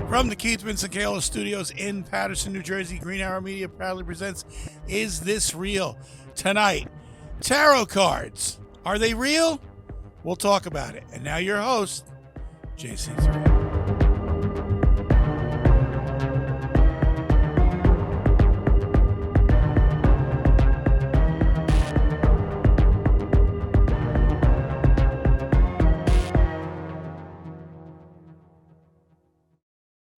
From the Keith Vincent Kayla Studios in Paterson, New Jersey, Green Arrow Media proudly presents Is This Real? Tonight, tarot cards. Are they real? We'll talk about it. And now your host, JC3.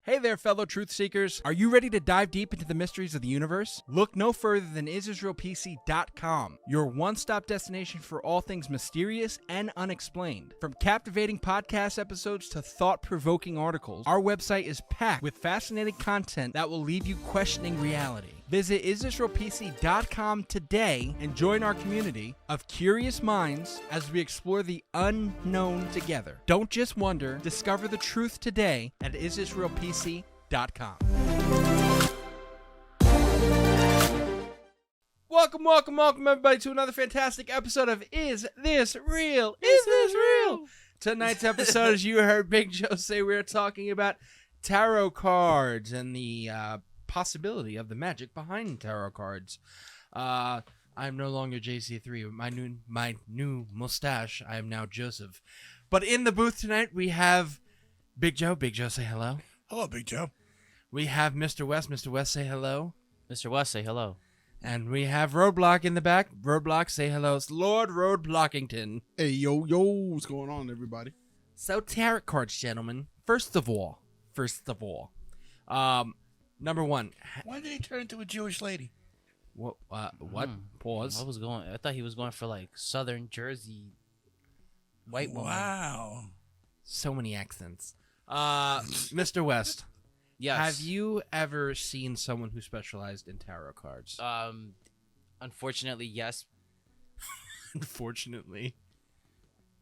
Hey there, fellow truth seekers. Are you ready to dive deep into the mysteries of the universe? Look no further than isisrealpc.com, your one-stop destination for all things mysterious and unexplained. From captivating podcast episodes to thought-provoking articles, our website is packed with fascinating content that will leave you questioning reality. Visit isisrealpc.com today and join our community of curious minds as we explore the unknown together. Don't just wonder, discover the truth today at isisrealpc.com. Welcome everybody to another fantastic episode of Is This Real? Is This Real? Tonight's episode, as you heard Big Joe say, we're talking about tarot cards and the possibility of the magic behind tarot cards. I'm no longer JC3. With my new mustache, I am now Joseph. But in the booth tonight, we have Big Joe. Big Joe, say hello. Hello, Big Joe. We have Mr. West. Mr. West, say hello. Mr. West, say hello. And we have Roadblock in the back. Roadblock, say hello. It's Lord Roadblockington. Hey, yo, what's going on, everybody? So, tarot cards, gentlemen. First of all, number one. Why did he turn into a Jewish lady? What? Pause. I thought he was going for like Southern Jersey white woman. Wow. So many accents. Mr. West. Yes. Have you ever seen someone who specialized in tarot cards? Unfortunately, yes. Unfortunately.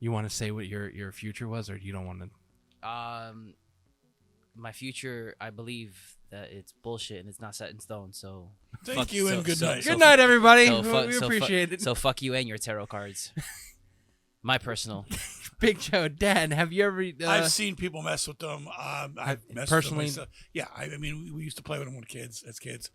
You want to say what your future was, or you don't want to? My future, I believe that it's bullshit and it's not set in stone. So Thank you and good night. Good night, everybody. So We appreciate it. So fuck you and your tarot cards. My personal. Big Joe, Dan, have you ever? I've seen people mess with them. I've messed personally. with them myself. Yeah, I mean, we used to play with them as kids.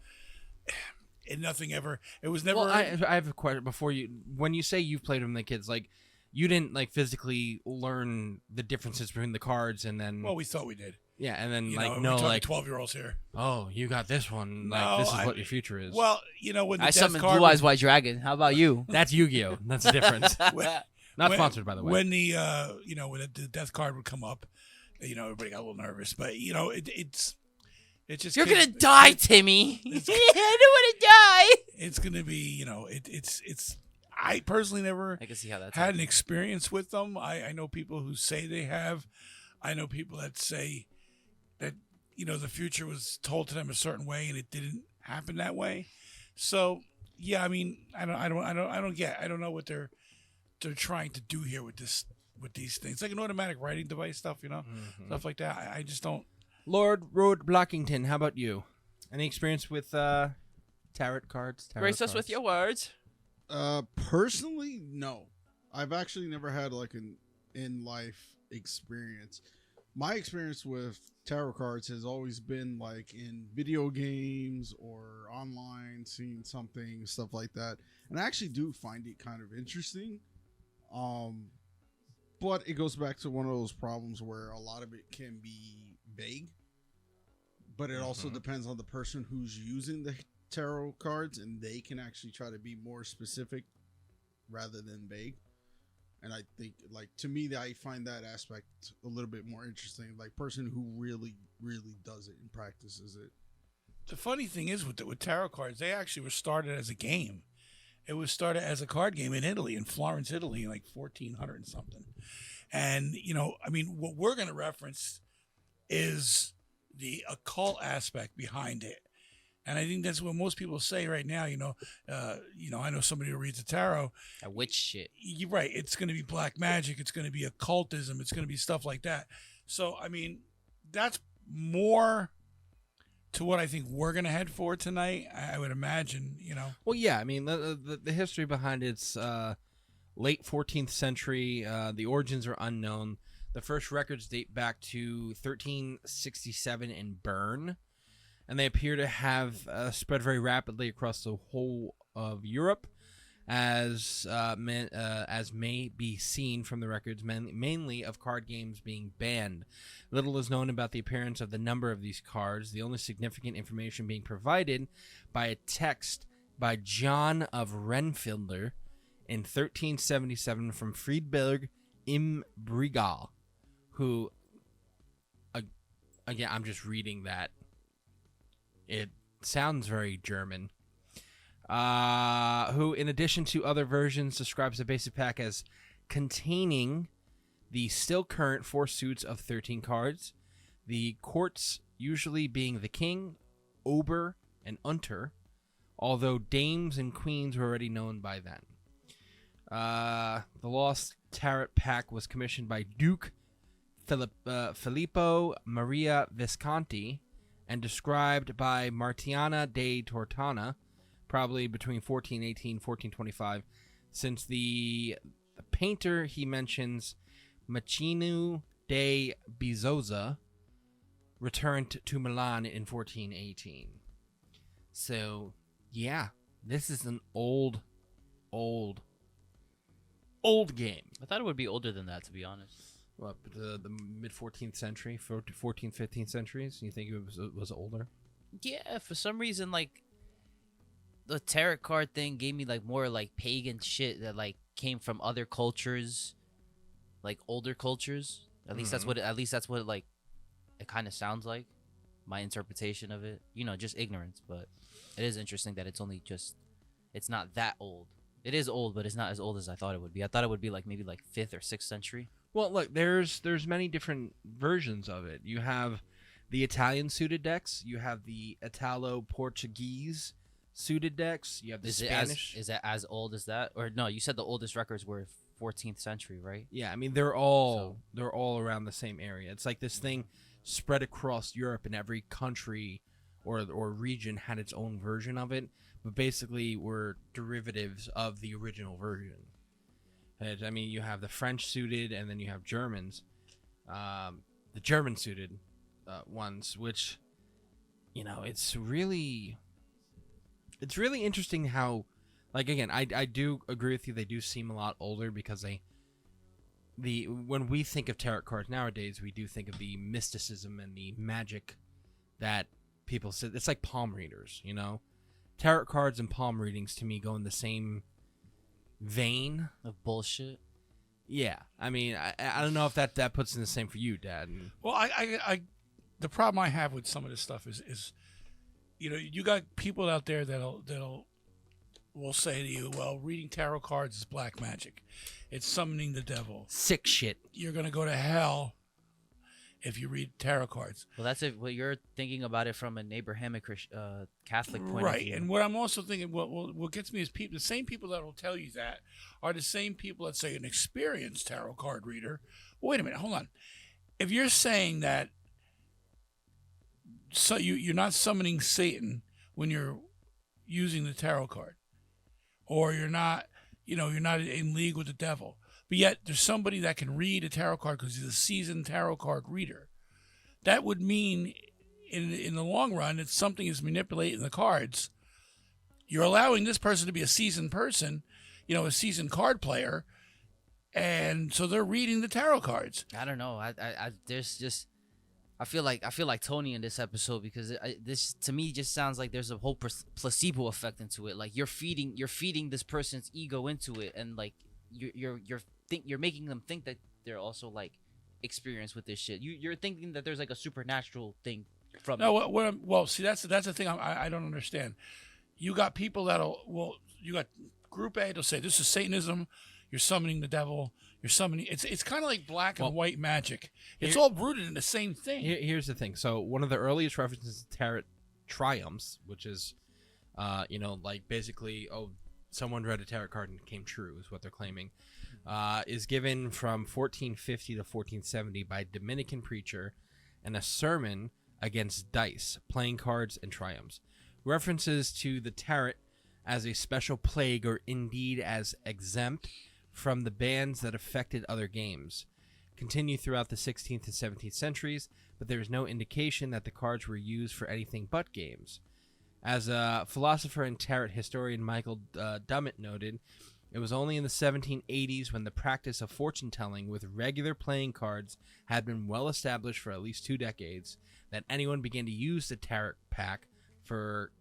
And nothing ever. It was never. Well, I have a question before you. When you say you've played with them, the kids, like, you didn't like physically learn the differences between the cards, and then. Well, we thought we did. Yeah, and then You like know, no, like 12-year-olds here. Oh, you got this one. Like No, this is what your future is. Well, you know when the I death summoned card Blue Eyes White Dragon. How about you? That's Yu-Gi-Oh. That's the difference. Not when- sponsored, by the way. When the when the death card would come up, everybody got a little nervous. But it's just You're kids- gonna die, Timmy. I don't want to die. It's gonna be it's. I personally never I can see how that's had an experience with them. I know people who say they have. I know people that say that the future was told to them a certain way and it didn't happen that way. So yeah, I mean, I don't know what they're trying to do here with these things. It's like an automatic writing device stuff, stuff like that. I just don't. Lord Roadblockington, how about you? Any experience with tarot cards? Grace us with your words. Personally, no. I've actually never had like an in-life experience. My experience with tarot cards has always been like in video games or online, seeing something, stuff like that. And I actually do find it kind of interesting. But it goes back to one of those problems where a lot of it can be vague. But it also depends on the person who's using the tarot cards, and they can actually try to be more specific rather than vague. And I think, like, to me, I find that aspect a little bit more interesting. Like, person who really, really does it and practices it. The funny thing is with tarot cards, they actually were started as a game. It was started as a card game in Italy, in Florence, Italy, in like 1400 and something. And I mean, what we're going to reference is the occult aspect behind it. And I think that's what most people say right now. I know somebody who reads the tarot. That witch shit. You're right. It's going to be black magic. It's going to be occultism. It's going to be stuff like that. So, I mean, that's more to what I think we're going to head for tonight. I would imagine, Well, yeah. I mean, the history behind it's late 14th century. The origins are unknown. The first records date back to 1367 in Bern, and they appear to have spread very rapidly across the whole of Europe, as may be seen from the records, mainly of card games being banned. Little is known about the appearance of the number of these cards, the only significant information being provided by a text by John of Renfelder in 1377 from Friedberg im Brigal, who, again, I'm just reading that. It sounds very German. Who, in addition to other versions, describes the basic pack as containing the still current 4 suits of 13 cards, the courts usually being the king, ober, and unter, although dames and queens were already known by then. The Lost Tarot pack was commissioned by Duke Filippo Maria Visconti and described by Martiana de Tortona, probably between 1418 and 1425, since the painter he mentions, Macino de Bizosa, returned to Milan in 1418. So, yeah, this is an old game. I thought it would be older than that, to be honest. What, the mid 14th century, 14th, 15th centuries? You think it was older? Yeah, for some reason, like, the tarot card thing gave me, like, more, like, pagan shit that, like, came from other cultures, like, older cultures. At least that's what it, like, it kind of sounds like. My interpretation of it. You know, just ignorance, but it is interesting that it's not that old. It is old, but it's not as old as I thought it would be. I thought it would be, like, maybe, like, 5th or 6th century. Well, look, there's many different versions of it. You have the Italian suited decks. You have the Italo-Portuguese suited decks. You have the Spanish. Is that as old as that? Or no, you said the oldest records were 14th century, right? Yeah, I mean they're all around the same area. It's like this thing spread across Europe, and every country or region had its own version of it, but basically were derivatives of the original version. I mean, you have the French suited, and then you have Germans, the German suited ones, which, you know, it's really interesting how, like, again, I do agree with you. They do seem a lot older because when we think of tarot cards nowadays, we do think of the mysticism and the magic that people say. It's like palm readers, you know? Tarot cards and palm readings to me go in the same vein of bullshit. Yeah, I mean, I don't know if that puts in the same for you, Dad. Well, I the problem I have with some of this stuff is you know, you got people out there that'll will say to you, well, reading tarot cards is black magic. It's summoning the devil. Sick shit. You're going to go to hell if you read tarot cards. Well, that's what you're thinking about it from an Abrahamic Catholic point of right. view. And what I'm also thinking, what gets me is the same people that will tell you that are the same people that say an experienced tarot card reader. Wait a minute, hold on. If you're saying that, so you're not summoning Satan when you're using the tarot card, or you're not in league with the devil, but yet there's somebody that can read a tarot card because he's a seasoned tarot card reader. That would mean, in the long run, if something is manipulating the cards, you're allowing this person to be a seasoned person, a seasoned card player, and so they're reading the tarot cards. I don't know. I feel like Tony in this episode, because this to me just sounds like there's a whole placebo effect into it. Like you're feeding this person's ego into it, and like you're making them think that they're also like experienced with this shit. You're thinking that there's like a supernatural thing from it. See, that's the thing I don't understand. You got people you got group A, they'll say this is Satanism. You're summoning the devil. You're summoning. It's kind of like black and white magic. It's all rooted in the same thing. Here's the thing. So one of the earliest references to tarot triumphs, which is, like basically, someone read a tarot card and it came true, is what they're claiming, is given from 1450 to 1470 by a Dominican preacher, and a sermon against dice, playing cards, and triumphs. References to the tarot as a special plague, or indeed as exempt from the bans that affected other games. continued throughout the 16th and 17th centuries, but there is no indication that the cards were used for anything but games. As a philosopher and tarot historian Michael Dummett noted, it was only in the 1780s when the practice of fortune-telling with regular playing cards had been well established for at least 2 decades that anyone began to use the tarot pack for,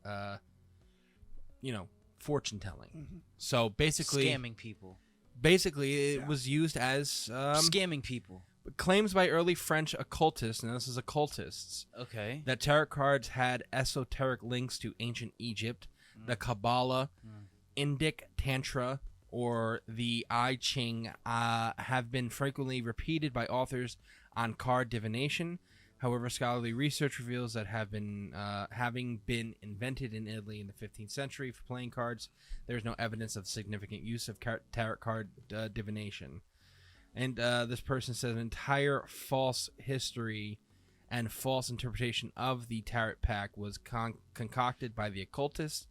fortune-telling. Mm-hmm. So basically... Scamming people. Basically, it was used as... Scamming people. Claims by early French occultists, and this is occultists, Okay. that tarot cards had esoteric links to ancient Egypt, the Kabbalah, Indic Tantra, or the I Ching have been frequently repeated by authors on card divination. However, scholarly research reveals that having been invented in Italy in the 15th century for playing cards, there is no evidence of significant use of tarot card divination. And this person says an entire false history and false interpretation of the tarot pack was concocted by the occultists,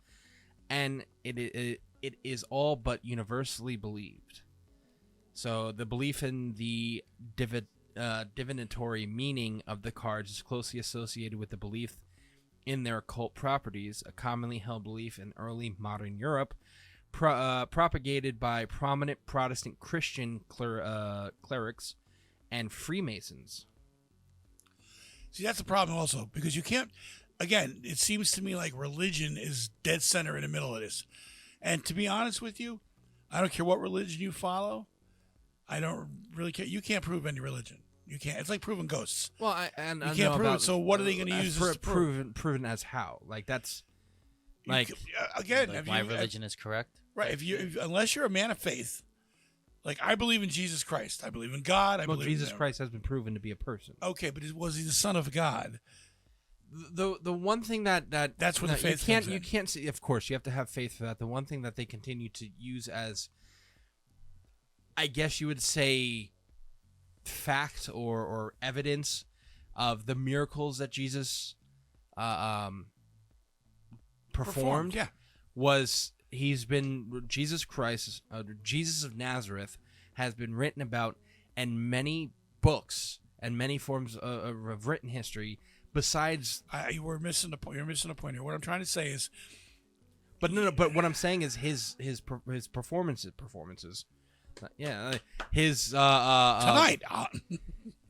and it is all but universally believed. So the belief in the divinatory meaning of the cards is closely associated with the belief in their occult properties, a commonly held belief in early modern Europe, propagated by prominent Protestant Christian clerics and Freemasons. See, that's the problem also, because you can't, again, it seems to me like religion is dead center in the middle of this. And to be honest with you, I don't care what religion you follow. I don't really care. You can't prove any religion. You can't. It's like proving ghosts. Well, I can't know prove about, it. So what are they going to use this to prove? Proven as how? Like that's like again. Like my religion is correct. Right. If unless you're a man of faith, like I believe in Jesus Christ, I believe in God. I believe Jesus Christ has been proven to be a person. Okay, but was he the Son of God? The one thing that's where the faith comes in. You can't see. Of course, you have to have faith for that. The one thing that they continue to use as, I guess you would say, fact or evidence of the miracles that Jesus performed yeah. was Jesus Christ, Jesus of Nazareth, has been written about in many books and many forms of written history. Besides, you were missing a point. You're missing a point here. What I'm trying to say is, but what I'm saying is his performances. Yeah, his tonight.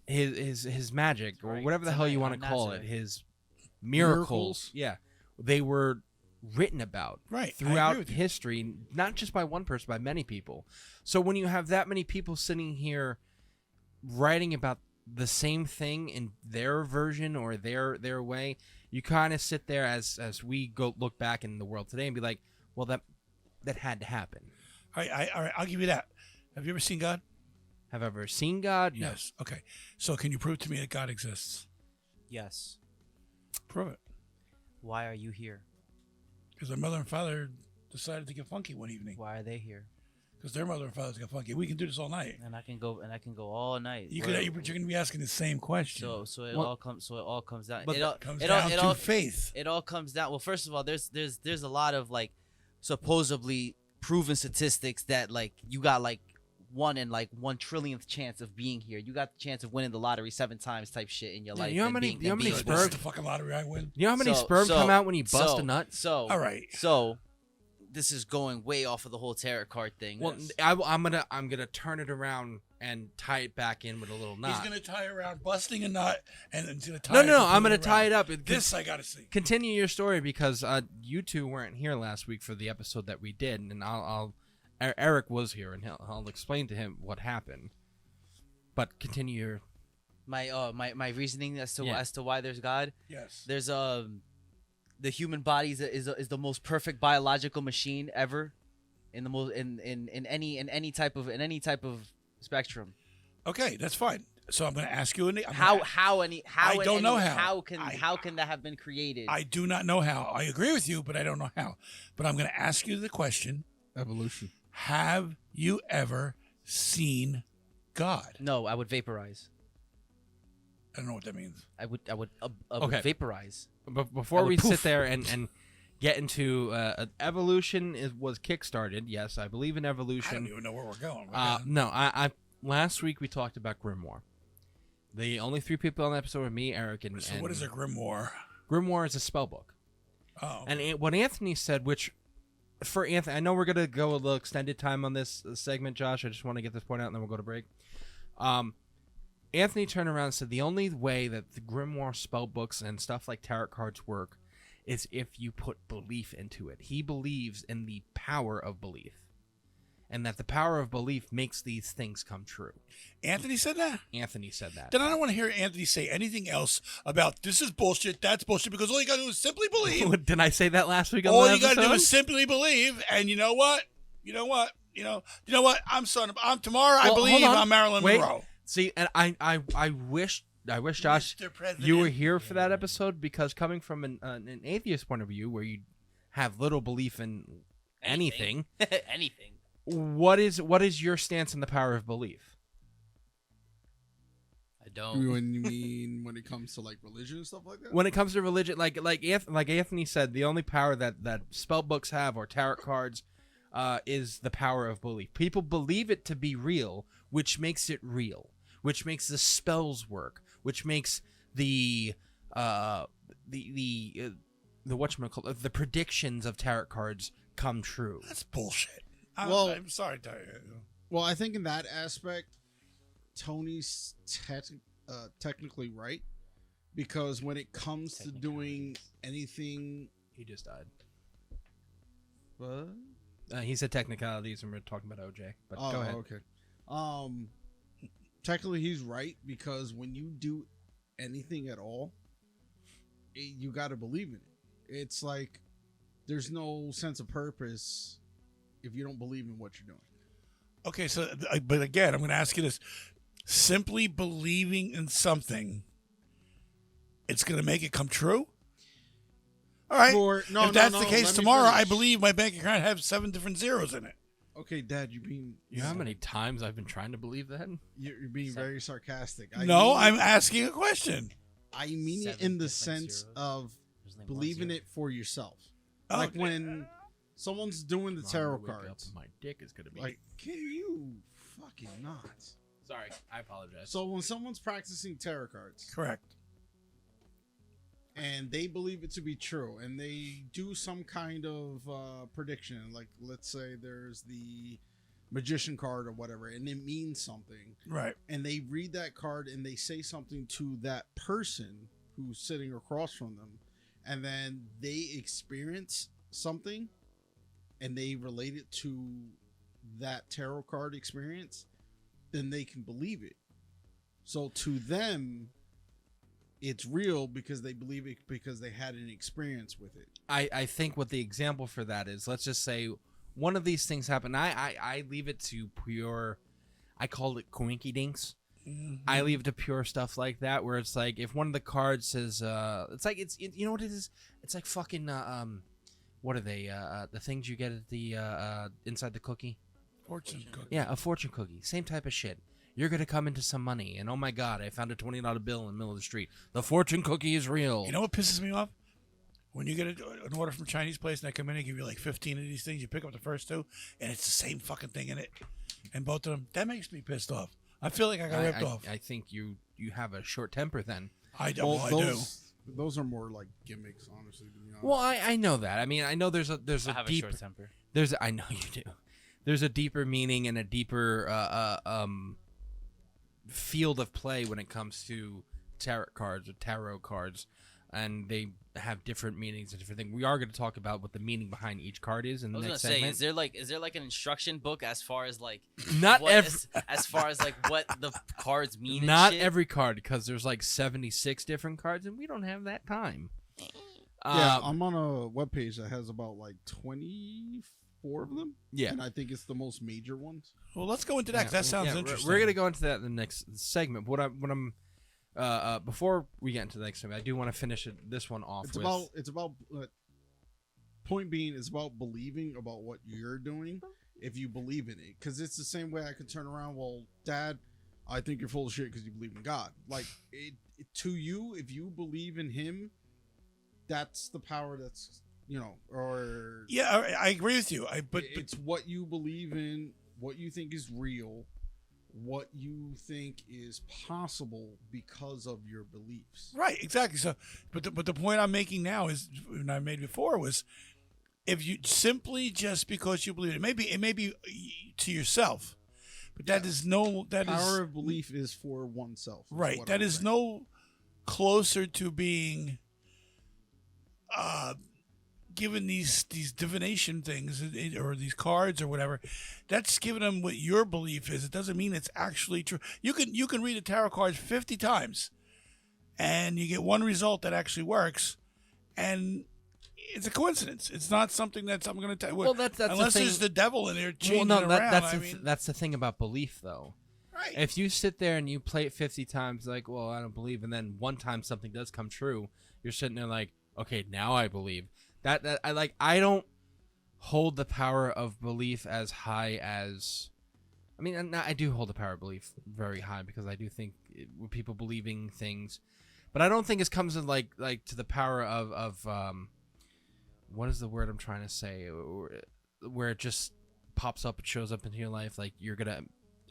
His magic or Right. whatever the hell you want to call it, his miracles. Yeah, they were written about Right, I agree throughout with you. history, not just by one person, by many people. So when you have that many people sitting here writing about the same thing in their version or their way, you kind of sit there as we go look back in the world today and be like, well, that had to happen. All right, I'll give you that. Have you ever seen God? Have I ever seen God? No. Yes. Okay. So can you prove to me that God exists? Yes. Prove it. Why are you here? Because their mother and father decided to get funky one evening. Why are they here? Because their mother and father got funky. We can do this all night. And I can go all night. But you're going to be asking the same question. So it Well, all comes down. but it comes down to faith. It all comes down. Well, first of all, there's a lot of like supposedly proven statistics that like you got like 1 in like 1 trillionth chance of being here. You got the chance of winning the lottery 7 times type shit in your life. You know how many This is sperm? the fucking lottery I win. You know how many sperm come out when you bust a nut? So All right. So this is going way off of the whole tarot card thing. Well, Yes. I'm gonna turn it around and tie it back in with a little knot. He's going to tie around busting a nut and he's going to tie No, it. no, and I'm put gonna it tie around. it up. This I got to see. Continue your story because you two weren't here last week for the episode that we did, and Eric was here, and I'll explain to him what happened. But continue your. My reasoning as to Yeah. why there's God. Yes. There's the human body is the most perfect biological machine ever, in the most in any type of spectrum. Okay, that's fine. So I'm going to ask you. How can that have been created? I do not know how. I agree with you, but I don't know how. But I'm going to ask you the question. Evolution. Have you ever seen God? No, I would vaporize. I don't know what that means. I would Okay. vaporize. But before would we poof. sit there and get into evolution was kickstarted. Yes, I believe in I evolution. don't even know where we're going. No, last week we talked about Grimoire. The only 3 people on the episode were me, Eric, and... So what is a grimoire? Grimoire is a spell book. Oh. And what Anthony said, which... For Anthony, I know we're going to go a little extended time on this segment, Josh. I just want to get this point out, and then we'll go to break. Anthony turned around and said the only way that the Grimoire spell books and stuff like tarot cards work is if you put belief into it. He believes in the power of belief, and that the power of belief makes these things come true. Anthony said that? Anthony said that. Then I don't want to hear Anthony say anything else about this is bullshit, that's bullshit, because all you got to do is simply believe. Did I say that last week on All the you got to do episode? is simply believe, and you know what? You know what? I'm tomorrow. I Well, believe hold on. I'm Marilyn Wait. Monroe. See, and I wish Josh Mr. President. you were here for that episode, because coming from an atheist point of view, where you have little belief in anything, Anything. what is your stance on the power of belief? I don't. When you mean when it comes to like religion and stuff like that? When it comes to religion, like Anthony said, the only power that spell books have, or tarot cards, is the power of belief. People believe it to be real, which makes it real, which makes the spells work, which makes the whatchamacallit, the predictions of tarot cards come true. That's bullshit. I'm sorry to tell you. Well, I think in that aspect, Tony's technically right, because when it comes to doing anything, He just died. what? He said technicalities, and we're talking about OJ. But Oh, go ahead. okay. Technically, he's right, because when you do anything at all, you got to believe in it. It's like there's no sense of purpose if you don't believe in what you're doing. Okay, so but again, I'm going to ask you this: simply believing in something, it's going to make it come true? All right. If that's the case, let me tomorrow I finish. believe my bank account has 7 different zeros in it. Okay, Dad, you're being. You know how many times I've been trying to believe that? You're being very sarcastic. No, I'm asking a question. I mean it 7 in the different sense zeros. of There's only one believing zero. it for yourself. Oh, Like when someoone's doing the tarot cards. My dick is gonna be. Like, can you fucking not? Sorry, I apologize. So when someone's practicing tarot cards correct. and they believe it to be true, and they do some kind of prediction, like let's say there's the magician card or whatever, and it means something, Right. and they read that card and they say something to that person who's sitting across from them, and then they experience something and they relate it to that tarot card experience, then they can believe it. So to them, it's real because they believe it because they had an experience with it. I think what the example for that is, let's just say one of these things happen. I leave it to pure, I call it coinky dinks. I leave it to pure stuff like that, where it's like if one of the cards says, it's you know what it is? It's like fucking what are they? The things you get at the inside the cookie. Fortune cookie. Yeah, a fortune cookie. Same type of shit. You're gonna come into some money, and oh my god, I found a $20 bill in the middle of the street. The fortune cookie is real. You know what pisses me off? When you get an order from a Chinese place and they come in and give you like 15 of these things, you pick up the first 2, and it's the same fucking thing in it. And both of them, that makes me pissed off. I feel like I got ripped off. I think you have a short temper then. I don't. I do. Those are more like gimmicks, honestly. To be honest. Well, I know that. I mean, I know there's I a have deep a short temper. I know you do. There's a deeper meaning and a deeper field of play when it comes to tarot cards, and they have different meanings and different things. We are going to talk about what the meaning behind each card is in I the was next gonna say, segment. is there like an instruction book as far as like Not what every as far as like what the cards mean? and not shit? every card, because there's like 76 different cards, and we don't have that time. yeah, I'm on a webpage that has about like 24 of them. Yeah. And I think it's the most major ones. Well, let's go into that. 'Cause that sounds interesting. We're gonna go into that in the next segment. What I'm before we get into the next segment, I do want to finish this one off. It's about point being, it's about believing about what you're doing if you believe in it. Because it's the same way I can turn around, well, Dad, I think you're full of shit because you believe in God. Like, to you, if you believe in him, that's the power that's, or... Yeah, I agree with you. But it's what you believe in, what you think is real, what you think is possible because of your beliefs. Right, exactly. So, but the point I'm making now is, and I made before, was if you simply just because you believe it, it may be to yourself, but that is no Power of belief is for oneself. Right. That is no closer to being given these divination things or these cards or whatever. That's giving them what your belief is. It doesn't mean it's actually true. You can read the tarot cards 50 times and you get one result that actually works, and it's a coincidence. It's not something that's I'm going to tell you. Well, that's unless the thing. there's the devil in there changing Well, no, around. that's the thing about belief, though. Right. If you sit there and you play it 50 times, like, well, I don't believe, and then one time something does come true, you're sitting there like, okay, now I believe. I don't hold the power of belief as high as, I mean, and I do hold the power of belief very high because I do think with people believing things, but I don't think it comes to like to the power of what is the word I'm trying to say, where it just pops up, it shows up into your life, like you're gonna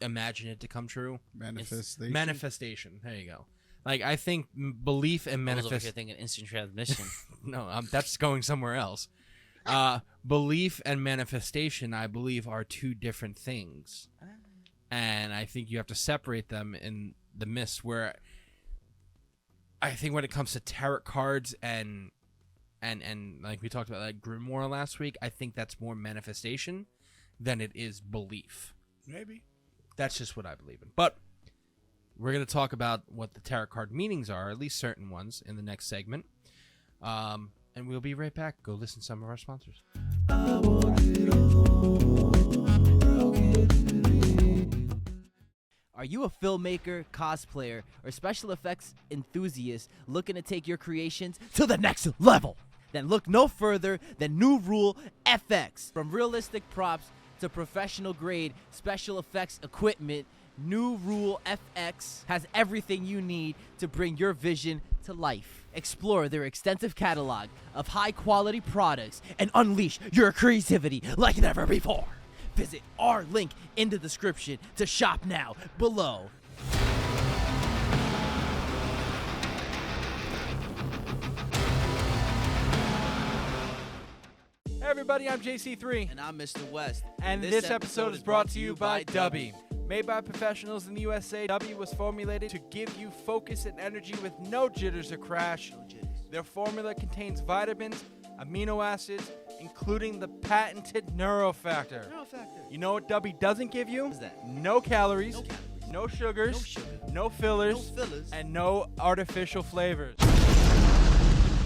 imagine it to come true. Manifestation. There you go. Like, I think belief and I was over manifest. here thinking instant transmission. No, that's going somewhere else. Belief and manifestation, I believe, are two different things, and I think you have to separate them in the mist. Where I think when it comes to tarot cards and like we talked about, like Grimoire last week, I think that's more manifestation than it is belief. Maybe. That's just what I believe in. But we're going to talk about what the tarot card meanings are, at least certain ones, in the next segment. And we'll be right back. Go listen to some of our sponsors. Are you a filmmaker, cosplayer, or special effects enthusiast looking to take your creations to the next level? Then look no further than New Rule FX. From realistic props to professional grade special effects equipment, New Rule FX has everything you need to bring your vision to life. Explore their extensive catalog of high-quality products and unleash your creativity like never before. Visit our link in the description to shop now below. Hey everybody, I'm JC3. And I'm Mr. West. And this episode is brought to you by Dubby. Made by professionals in the USA, Dubby was formulated to give you focus and energy with no jitters or crash. No jitters. Their formula contains vitamins, amino acids, including the patented Neurofactor. You know what Dubby doesn't give you? What is that? No calories, No calories. no sugars, No sugar. no fillers, No fillers. and no artificial flavors.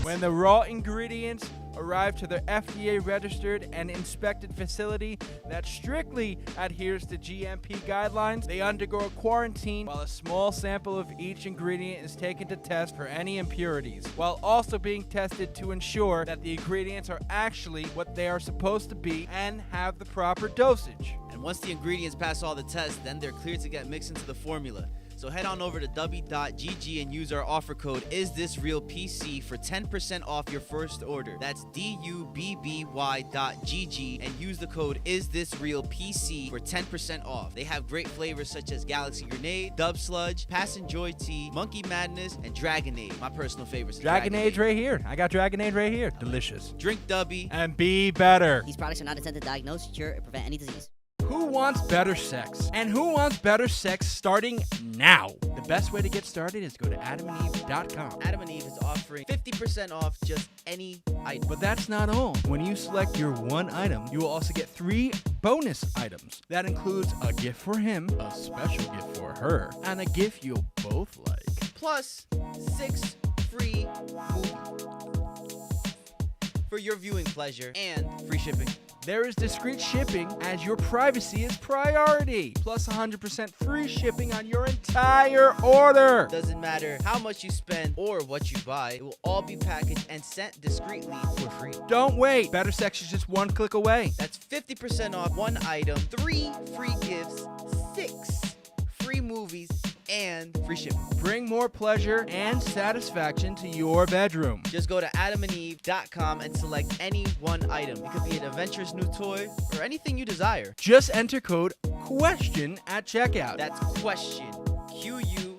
When the raw ingredients arrive to their FDA-registered and inspected facility that strictly adheres to GMP guidelines, they undergo a quarantine while a small sample of each ingredient is taken to test for any impurities, while also being tested to ensure that the ingredients are actually what they are supposed to be and have the proper dosage. And once the ingredients pass all the tests, then they're cleared to get mixed into the formula. So head on over to dubby.gg and use our offer code IsThisRealPC for 10% off your first order. That's DUBBY.GG and use the code IsThisRealPC for 10% off. They have great flavors such as Galaxy Grenade, Dub Sludge, Pass and Joy Tea, Monkey Madness, and Dragonade. My personal favorites. Dragonade right here. I got Dragonade right here. Delicious. Drink Dubby. And be better. These products are not intended to diagnose, cure, or prevent any disease. Who wants better sex? And who wants better sex starting now? The best way to get started is go to adamandeve.com. Adam and Eve is offering 50% off just any item. But that's not all. When you select your one item, you will also get 3 bonus items. That includes a gift for him, a special gift for her, and a gift you'll both like. Plus 6 free movies for your viewing pleasure and free shipping. There is discreet shipping as your privacy is priority. Plus 100% free shipping on your entire order. Doesn't matter how much you spend or what you buy, it will all be packaged and sent discreetly for free. Don't wait. Better sex is just one click away. That's 50% off one item, 3 free gifts, 6 free movies, and free shipping. Bring more pleasure and satisfaction to your bedroom. Just go to adamandeve.com and select any one item. It could be an adventurous new toy or anything you desire. Just enter code question at checkout. That's question. QUESTION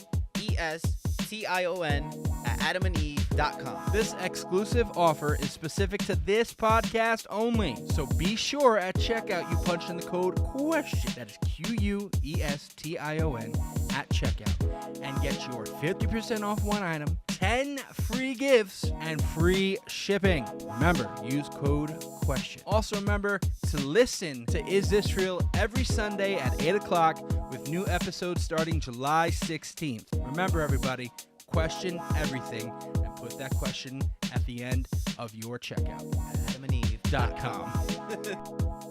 at adamandeve.com. This exclusive offer is specific to this podcast only. So be sure at checkout you punch in the code QUESTION. That is QUESTION at checkout. And get your 50% off one item, 10 free gifts, and free shipping. Remember, use code QUESTION. Also remember to listen to Is This Real every Sunday at 8 o'clock with new episodes starting July 16th. Remember, everybody, question everything and put that question at the end of your checkout at adamandeve.com.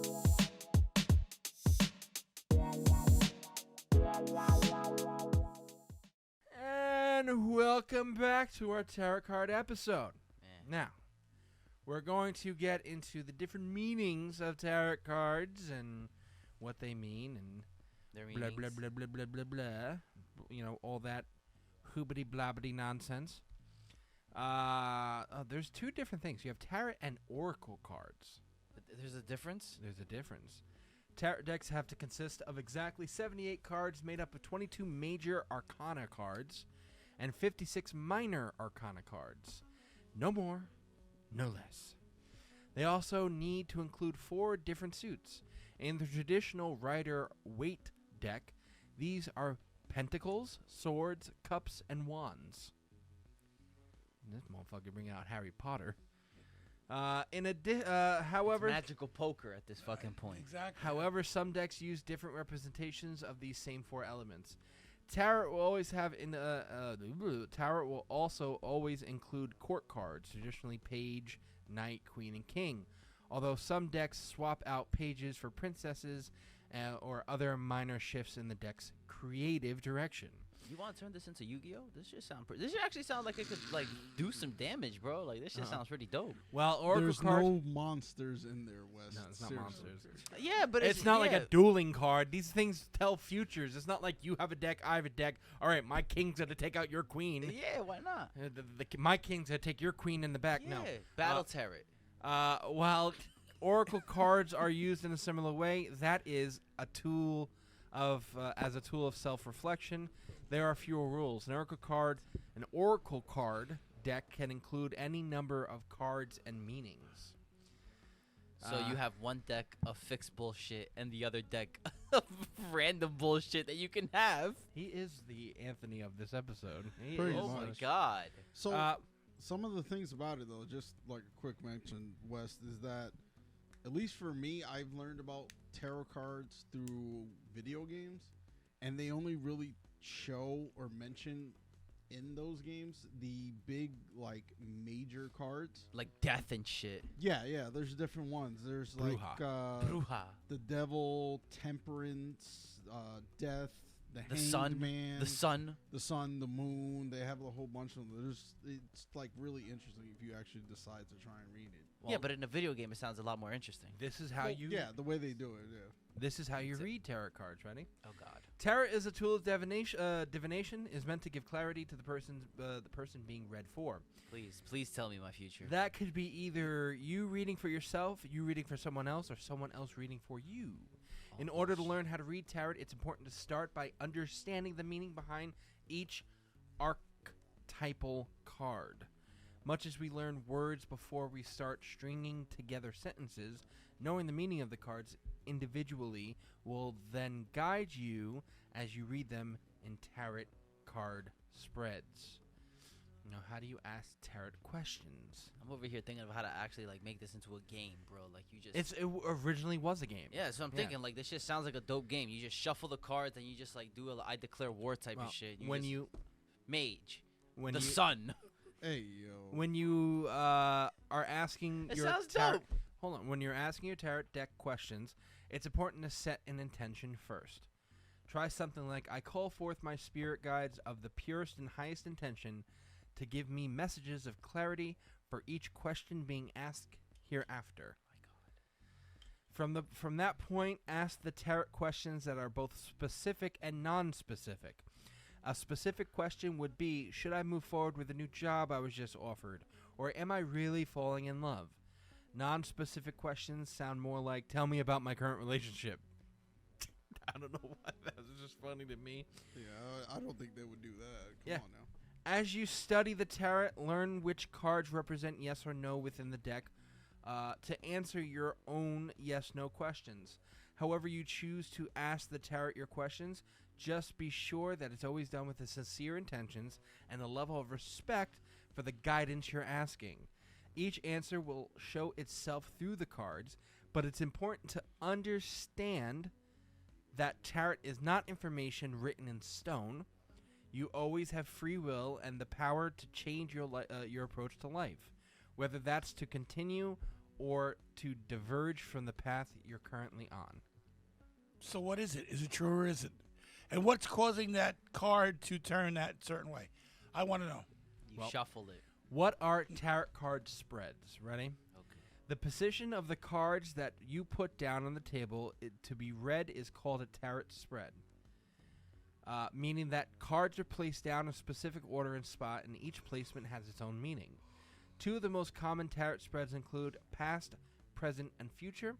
And welcome back to our tarot card episode. Now, we're going to get into the different meanings of tarot cards and what they mean and Their blah, blah, meanings. blah, blah, blah, blah, blah. You know, all that hoobity blabbity nonsense. There's two different things. You have tarot and oracle cards. There's a difference? There's a difference. Tarot decks have to consist of exactly 78 cards made up of 22 major arcana cards and 56 minor arcana cards. No more, no less. They also need to include 4 different suits. In the traditional Rider-Waite deck, these are pentacles, swords, cups, and wands. This motherfucker bringing out Harry Potter. However, Magical poker at this fucking point. Exactly. However, some decks use different representations of these same 4 elements. Tarot will always have Tarot will also always include court cards, traditionally page, knight, queen, and king. Although some decks swap out pages for princesses or other minor shifts in the deck's creative direction. You want to turn this into Yu-Gi-Oh? This should actually sound like it could like do some damage, bro. Like this shit sounds pretty dope. Well, oracle There's cards. no monsters in there, Wes. No, it's not Seriously. monsters. Yeah, but It's not like a dueling card. These things tell futures. It's not like you have a deck, I have a deck. All right, my king's gonna take out your queen. Yeah, why not? My king's gonna take your queen in the back. Yeah, No. battle tarot. While oracle cards are used in a similar way, that is a tool of as a tool of self-reflection. There are fewer rules. An oracle card deck can include any number of cards and meanings. So you have one deck of fixed bullshit and the other deck of random bullshit that you can have. He is the Anthony of this episode. He Pretty is. Oh my much. god. So some of the things about it, though, just like a quick mention, West, is that at least for me, I've learned about tarot cards through video games, and they only really show or mention in those games the big, like, major cards. Like death and shit. Yeah, there's different ones. There's like Bruja. the devil, temperance, death, the The hanged sun. man, The sun. the sun, the moon. They have a whole bunch of them. It's like really interesting if you actually decide to try and read it. Yeah, but in a video game it sounds a lot more interesting. This is how Well, you. yeah, the way they do it. Yeah. This is how you read tarot cards. Ready? Oh god. Tarot is a tool of divination. Divination is meant to give clarity to the person being read for. Please tell me my future. That could be either you reading for yourself, you reading for someone else, or someone else reading for you. In order to learn how to read tarot, it's important to start by understanding the meaning behind each archetypal card. Much as we learn words before we start stringing together sentences, knowing the meaning of the cards individually will then guide you as you read them in tarot card spreads. Now, how do you ask tarot questions? I'm over here thinking of how to actually like make this into a game, bro. Like you just Originally was a game. Yeah, so I'm thinking like this shit sounds like a dope game. You just shuffle the cards and you just like do a I declare war type Well, of shit. Mage. When The you sun. Hey yo. when you are asking It your sounds tarot, dope. hold on, when you're asking your tarot deck questions, it's important to set an intention first. Try something like, I call forth my spirit guides of the purest and highest intention to give me messages of clarity for each question being asked hereafter. From that point, ask the tarot questions that are both specific and non-specific. A specific question would be, should I move forward with a new job I was just offered? Or am I really falling in love? Non-specific questions sound more like, tell me about my current relationship. I don't know why that was just funny to me. Yeah, I don't think they would do that. Come Yeah. on now. As you study the tarot, learn which cards represent yes or no within the deck to answer your own yes-no questions. However you choose to ask the tarot your questions, just be sure that it's always done with the sincere intentions and a level of respect for the guidance you're asking. Each answer will show itself through the cards, but it's important to understand that tarot is not information written in stone. You always have free will and the power to change your approach to life, whether that's to continue or to diverge from the path you're currently on. So what is it? Is it true or is it? And what's causing that card to turn that certain way? I want to know. You Well- shuffled it. What are tarot card spreads? Ready? Okay. The position of the cards that you put down on the table to be read is called a tarot spread, meaning that cards are placed down in a specific order and spot, and each placement has its own meaning. Two of the most common tarot spreads include past, present, and future.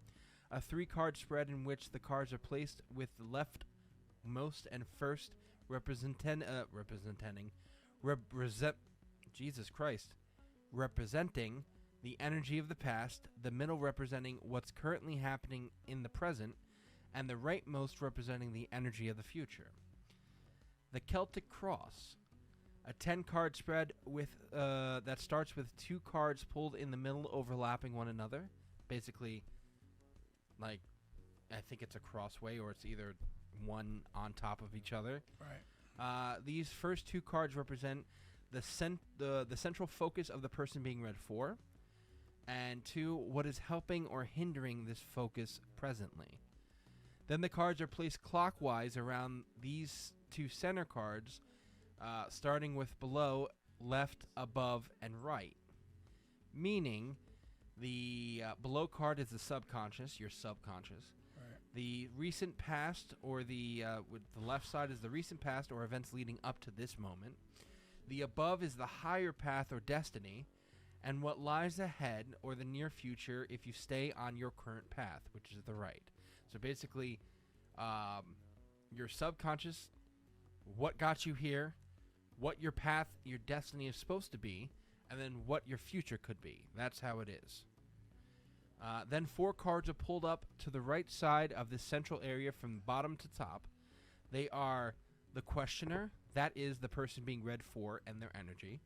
A 3-card spread in which the cards are placed with the leftmost and first representing the energy of the past, the middle representing what's currently happening in the present, and the rightmost representing the energy of the future. The Celtic Cross, a 10-card spread with that starts with 2 cards pulled in the middle overlapping one another. Basically, like, I think it's a crossway, or it's either one on top of each other. Right. These first 2 cards represent the central focus of the person being read for, and 2, what is helping or hindering this focus presently. Then the cards are placed clockwise around these 2 center cards, starting with below, left, above, and right. Meaning, the below card is the subconscious, your subconscious. Right. The recent past, or with the left side is the recent past or events leading up to this moment. The above is the higher path or destiny, and what lies ahead or the near future if you stay on your current path, which is the right. So basically, your subconscious, what got you here, what your path, your destiny is supposed to be, and then what your future could be. That's how it is. Then 4 cards are pulled up to the right side of the central area from bottom to top. They are the questioner, that is the person being read for and their energy.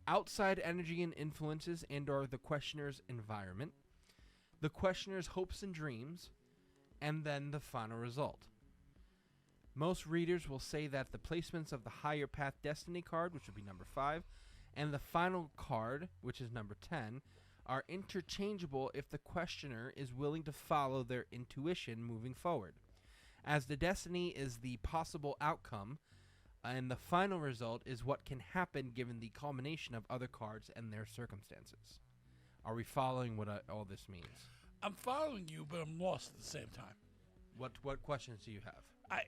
Outside energy and influences and or the questioner's environment. The questioner's hopes and dreams. And then the final result. Most readers will say that the placements of the higher path destiny card, which would be number 5, and the final card, which is number 10, are interchangeable if the questioner is willing to follow their intuition moving forward, as the destiny is the possible outcome, and the final result is what can happen given the culmination of other cards and their circumstances. Are we following what all this means? I'm following you, but I'm lost at the same time. What questions do you have?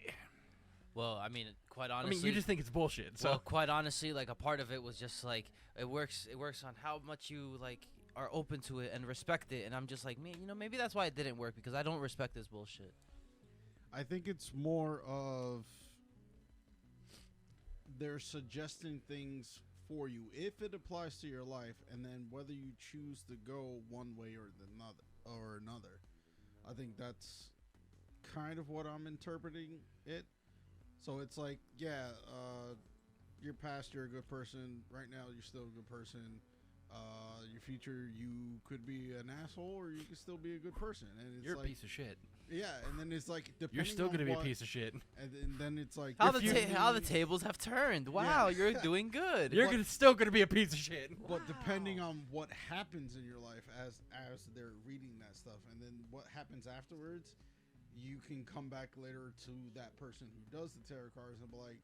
Well, I mean, quite I honestly. mean, you just think it's bullshit. So Well, quite honestly, like a part of it was just like it works. It works on how much you like are open to it and respect it. And I'm just like, man, maybe that's why it didn't work, because I don't respect this bullshit. I think it's more of they're suggesting things for you if it applies to your life, and then whether you choose to go one way or another. I think that's kind of what I'm interpreting it. So it's like, yeah, your past, you're a good person. Right now, you're still a good person. Your future, you could be an asshole, or you could still be a good person. And it's you're like, a piece of shit. yeah. And then it's like, depending You're still on going to be a what- piece of shit. And then it's like, How if the tables have turned. Wow, you're doing good. You're still going to be a piece of shit. But depending on what happens in your life as they're reading that stuff, and then what happens afterwards, you can come back later to that person who does the tarot cards and be like,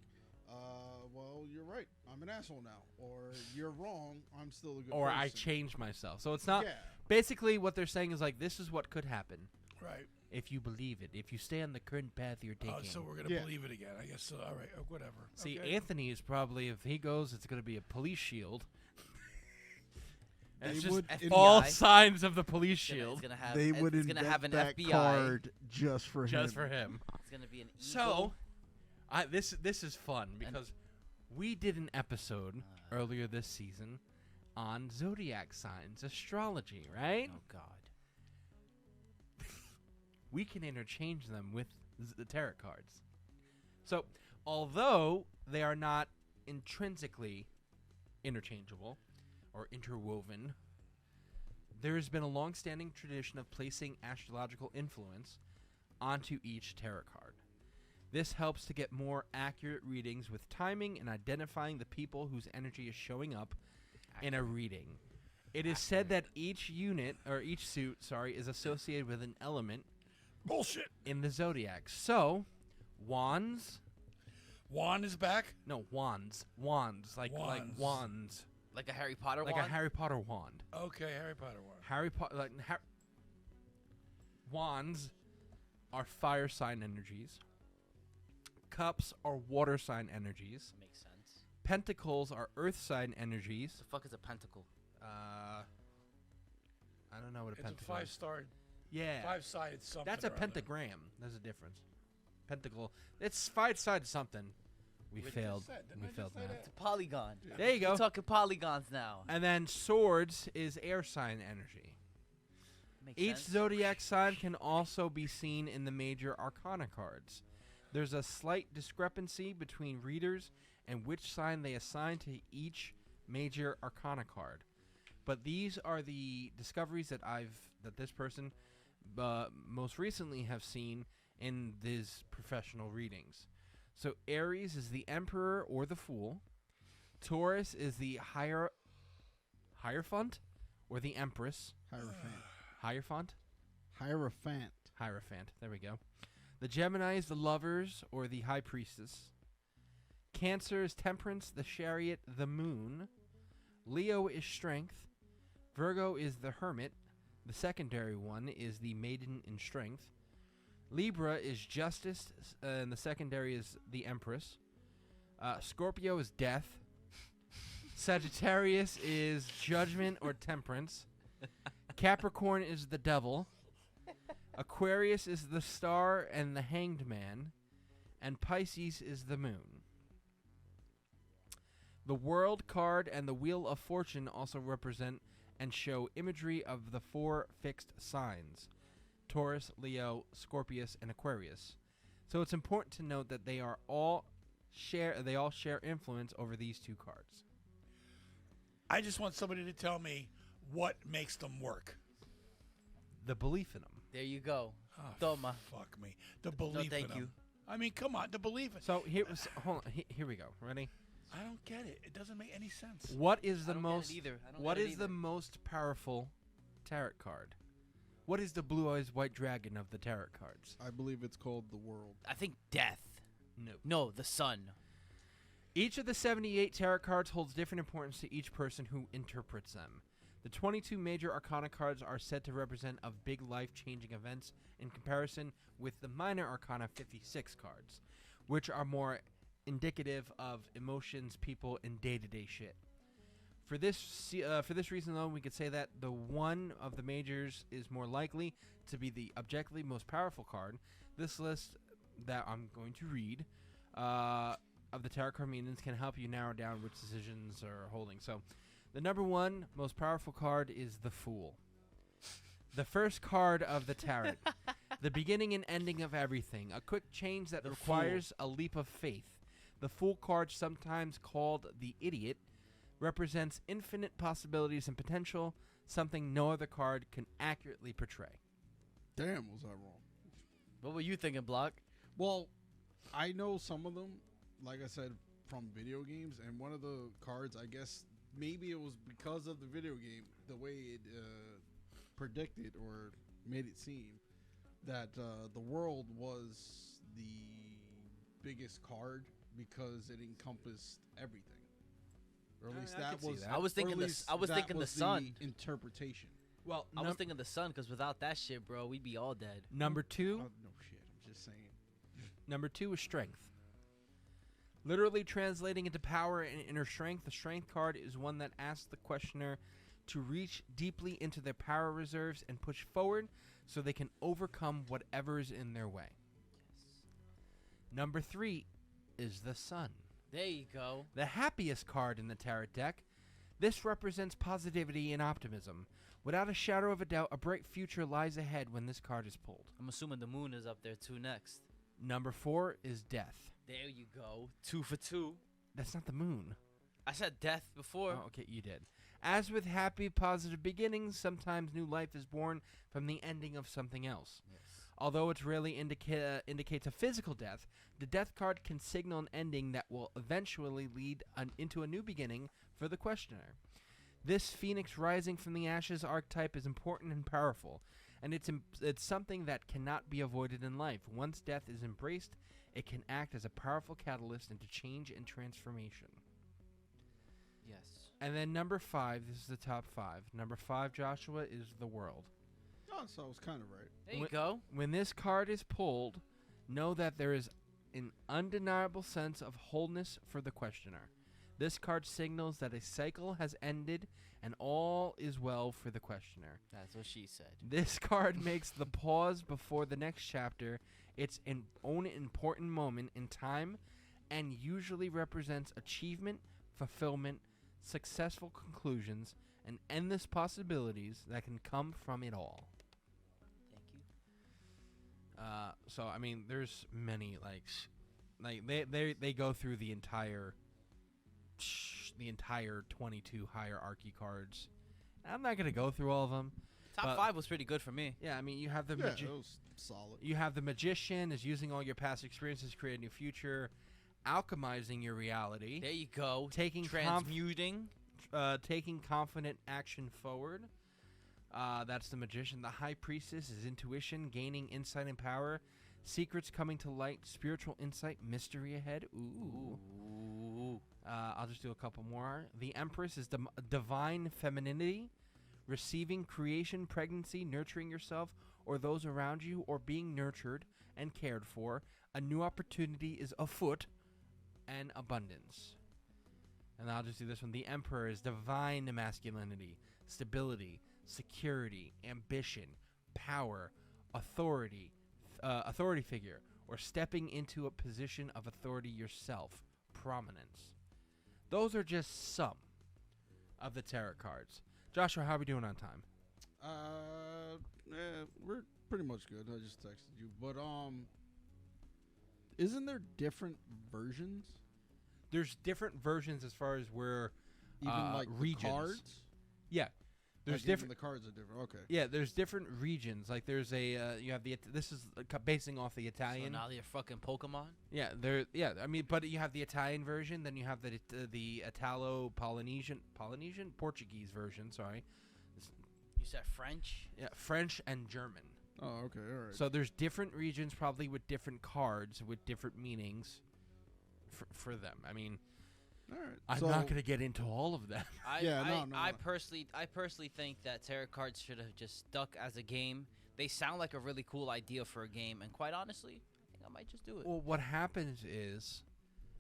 well, you're right, I'm an asshole now, or you're wrong, I'm still a good Or person. I changed myself. So it's not. Yeah. Basically, what they're saying is like, this is what could happen Right. if you believe it. If you stay on the current path you're taking. Oh, so we're gonna Yeah. believe it again. I guess so. All right. Whatever. See, Okay. Anthony is probably, if he goes, it's going to be a police shield. And They it's just would FBI. all signs of the police It's shield gonna have. They would it's gonna have an invent that FBI. card just for just him. for him. It's gonna be an eagle. So, this is fun because we did an episode earlier this season on zodiac signs, astrology, right? Oh God. We can interchange them with the tarot cards. So, although they are not intrinsically interchangeable or interwoven, there has been a long-standing tradition of placing astrological influence onto each tarot card. This helps to get more accurate readings with timing and identifying the people whose energy is showing up in a reading. It is said that each suit is associated with an element Bullshit. in the zodiac. So, wands. Wand is back. No, wands. Wands. Like wands. Like a Harry Potter Like wand? a Harry Potter wand. Okay, Harry Potter wand. Harry Potter. Wands are fire sign energies. Cups are water sign energies. That makes sense. Pentacles are earth sign energies. The fuck is a pentacle? I don't know what a It's a pentacle is. 5-star, Yeah. 5-sided something. That's a or other. pentagram. There's a difference. Pentacle. It's 5-sided something. We Wait, failed. just said- didn't We I just failed say math. that? It's a polygon. There you go. We're talking polygons now. And then swords is air sign energy. Makes Each sense. zodiac sign can also be seen in the major arcana cards. There's a slight discrepancy between readers and which sign they assign to each major arcana card. But these are the discoveries that this person most recently have seen in these professional readings. So Aries is the Emperor or the Fool. Taurus is the Hierophant or the Empress. Hierophant. Hierophant? Hierophant. Hierophant. There we go. The Gemini is the Lovers or the High Priestess. Cancer is Temperance, the Chariot, the Moon. Leo is Strength. Virgo is the Hermit. The secondary one is the Maiden in Strength. Libra is Justice, and the secondary is the Empress. Scorpio is Death. Sagittarius is Judgment or Temperance. Capricorn is the Devil. Aquarius is the Star and the Hanged Man. And Pisces is the Moon. The World card and the Wheel of Fortune also represent and show imagery of the 4 fixed signs: Taurus, Leo, Scorpius, and Aquarius. So it's important to note that they all share influence over these 2 cards. I just want somebody to tell me what makes them work. The belief in them. There you go. Oh, Toma. fuck me. The belief thank in them. you. I mean, come on, the belief. So hold on. Here we go. Ready? I don't get it. It doesn't make any sense. What is the I don't get it most? either. I don't What get it is the either. most powerful tarot card? What is the blue eyes white dragon of the tarot cards? I believe it's called the World. I think death. No. No, the sun. Each of the 78 tarot cards holds different importance to each person who interprets them. The 22 major arcana cards are said to represent of big life-changing events in comparison with the minor arcana 56 cards, which are more indicative of emotions, people, and day-to-day shit. For this reason alone, we could say that the one of the majors is more likely to be the objectively most powerful card. This list that I'm going to read of the tarot card meanings can help you narrow down which decisions are holding. So, the number 1 most powerful card is the Fool. The first card of the tarot. The beginning and ending of everything. A quick change that requires a leap of faith. The Fool card, sometimes called the Idiot, represents infinite possibilities and potential, something no other card can accurately portray. Damn, was I wrong? What were you thinking, Block? Well, I know some of them, like I said, from video games, and one of the cards, I guess, maybe it was because of the video game, the way it predicted or made it seem that the World was the biggest card because it encompassed everything. Or at least I that could see was. that. I was or thinking at the- least I was that thinking the was sun. interpretation. Well, I was thinking the sun, because without that shit, bro, we'd be all dead. number 2. Oh, no shit. I'm just saying. Number 2 is Strength. Literally translating into power and inner strength, the Strength card is one that asks the questioner to reach deeply into their power reserves and push forward so they can overcome whatever is in their way. Number 3 is the Sun. There you go. The happiest card in the tarot deck. This represents positivity and optimism. Without a shadow of a doubt, a bright future lies ahead when this card is pulled. I'm assuming the moon is up there too next. Number 4 is Death. There you go. 2 for 2. That's not the moon. I said death before. Oh, okay, you did. As with happy, positive beginnings, sometimes new life is born from the ending of something else. Yes. Although it rarely indicates a physical death, the Death card can signal an ending that will eventually lead into a new beginning for the questioner. This phoenix rising from the ashes archetype is important and powerful, and it's something that cannot be avoided in life. Once death is embraced, it can act as a powerful catalyst into change and transformation. Yes. And then number 5, this is the top 5. Number 5, Joshua, is the World. Oh, so I was kind of right. There you go. When this card is pulled, know that there is an undeniable sense of wholeness for the questioner. This card signals that a cycle has ended and all is well for the questioner. That's what she said. This card makes the pause before the next chapter its own important moment in time and usually represents achievement, fulfillment, successful conclusions, and endless possibilities that can come from it all. Thank you. So I mean, there's many they go through the entire 22 hierarchy cards. I'm not gonna go through all of them. Top 5 was pretty good for me. Yeah, I mean, you have the Yeah, it was solid. you have the magician is using all your past experiences to create a new future, alchemizing your reality, There you go. taking Transmuting. taking confident action forward. That's the magician. The high priestess is intuition, gaining insight and power, secrets coming to light, spiritual insight, mystery ahead. Ooh. I'll just do a couple more. The empress is divine femininity, receiving creation, pregnancy, nurturing yourself or those around you, or being nurtured and cared for. A new opportunity is afoot, and abundance. And I'll just do this one. The Emperor is divine masculinity, stability, security, ambition, power, authority, authority figure, or stepping into a position of authority yourself, prominence. Those are just some of the tarot cards. Joshua, how are we doing on time? We're pretty much good. I just texted you, but isn't there different versions? There's different versions as far as where Even like regions. the cards. Yeah, there's Like, even different. The cards are different. Okay. Yeah, there's different regions. Like there's a you have the this is basing off the So Italian. now they're fucking Pokemon? Yeah, there. Yeah, I mean, but you have the Italian version, then you have the Italo-Polynesian Portuguese version. Sorry, You said French? yeah, French and German. Oh, okay. All right. So there's different regions, probably with different cards with different meanings for them. I mean, all right. I'm So- not going to get into all of them. I personally think that tarot cards should have just stuck as a game. They sound like a really cool idea for a game, and quite honestly, I think I might just do it. Well, what happened is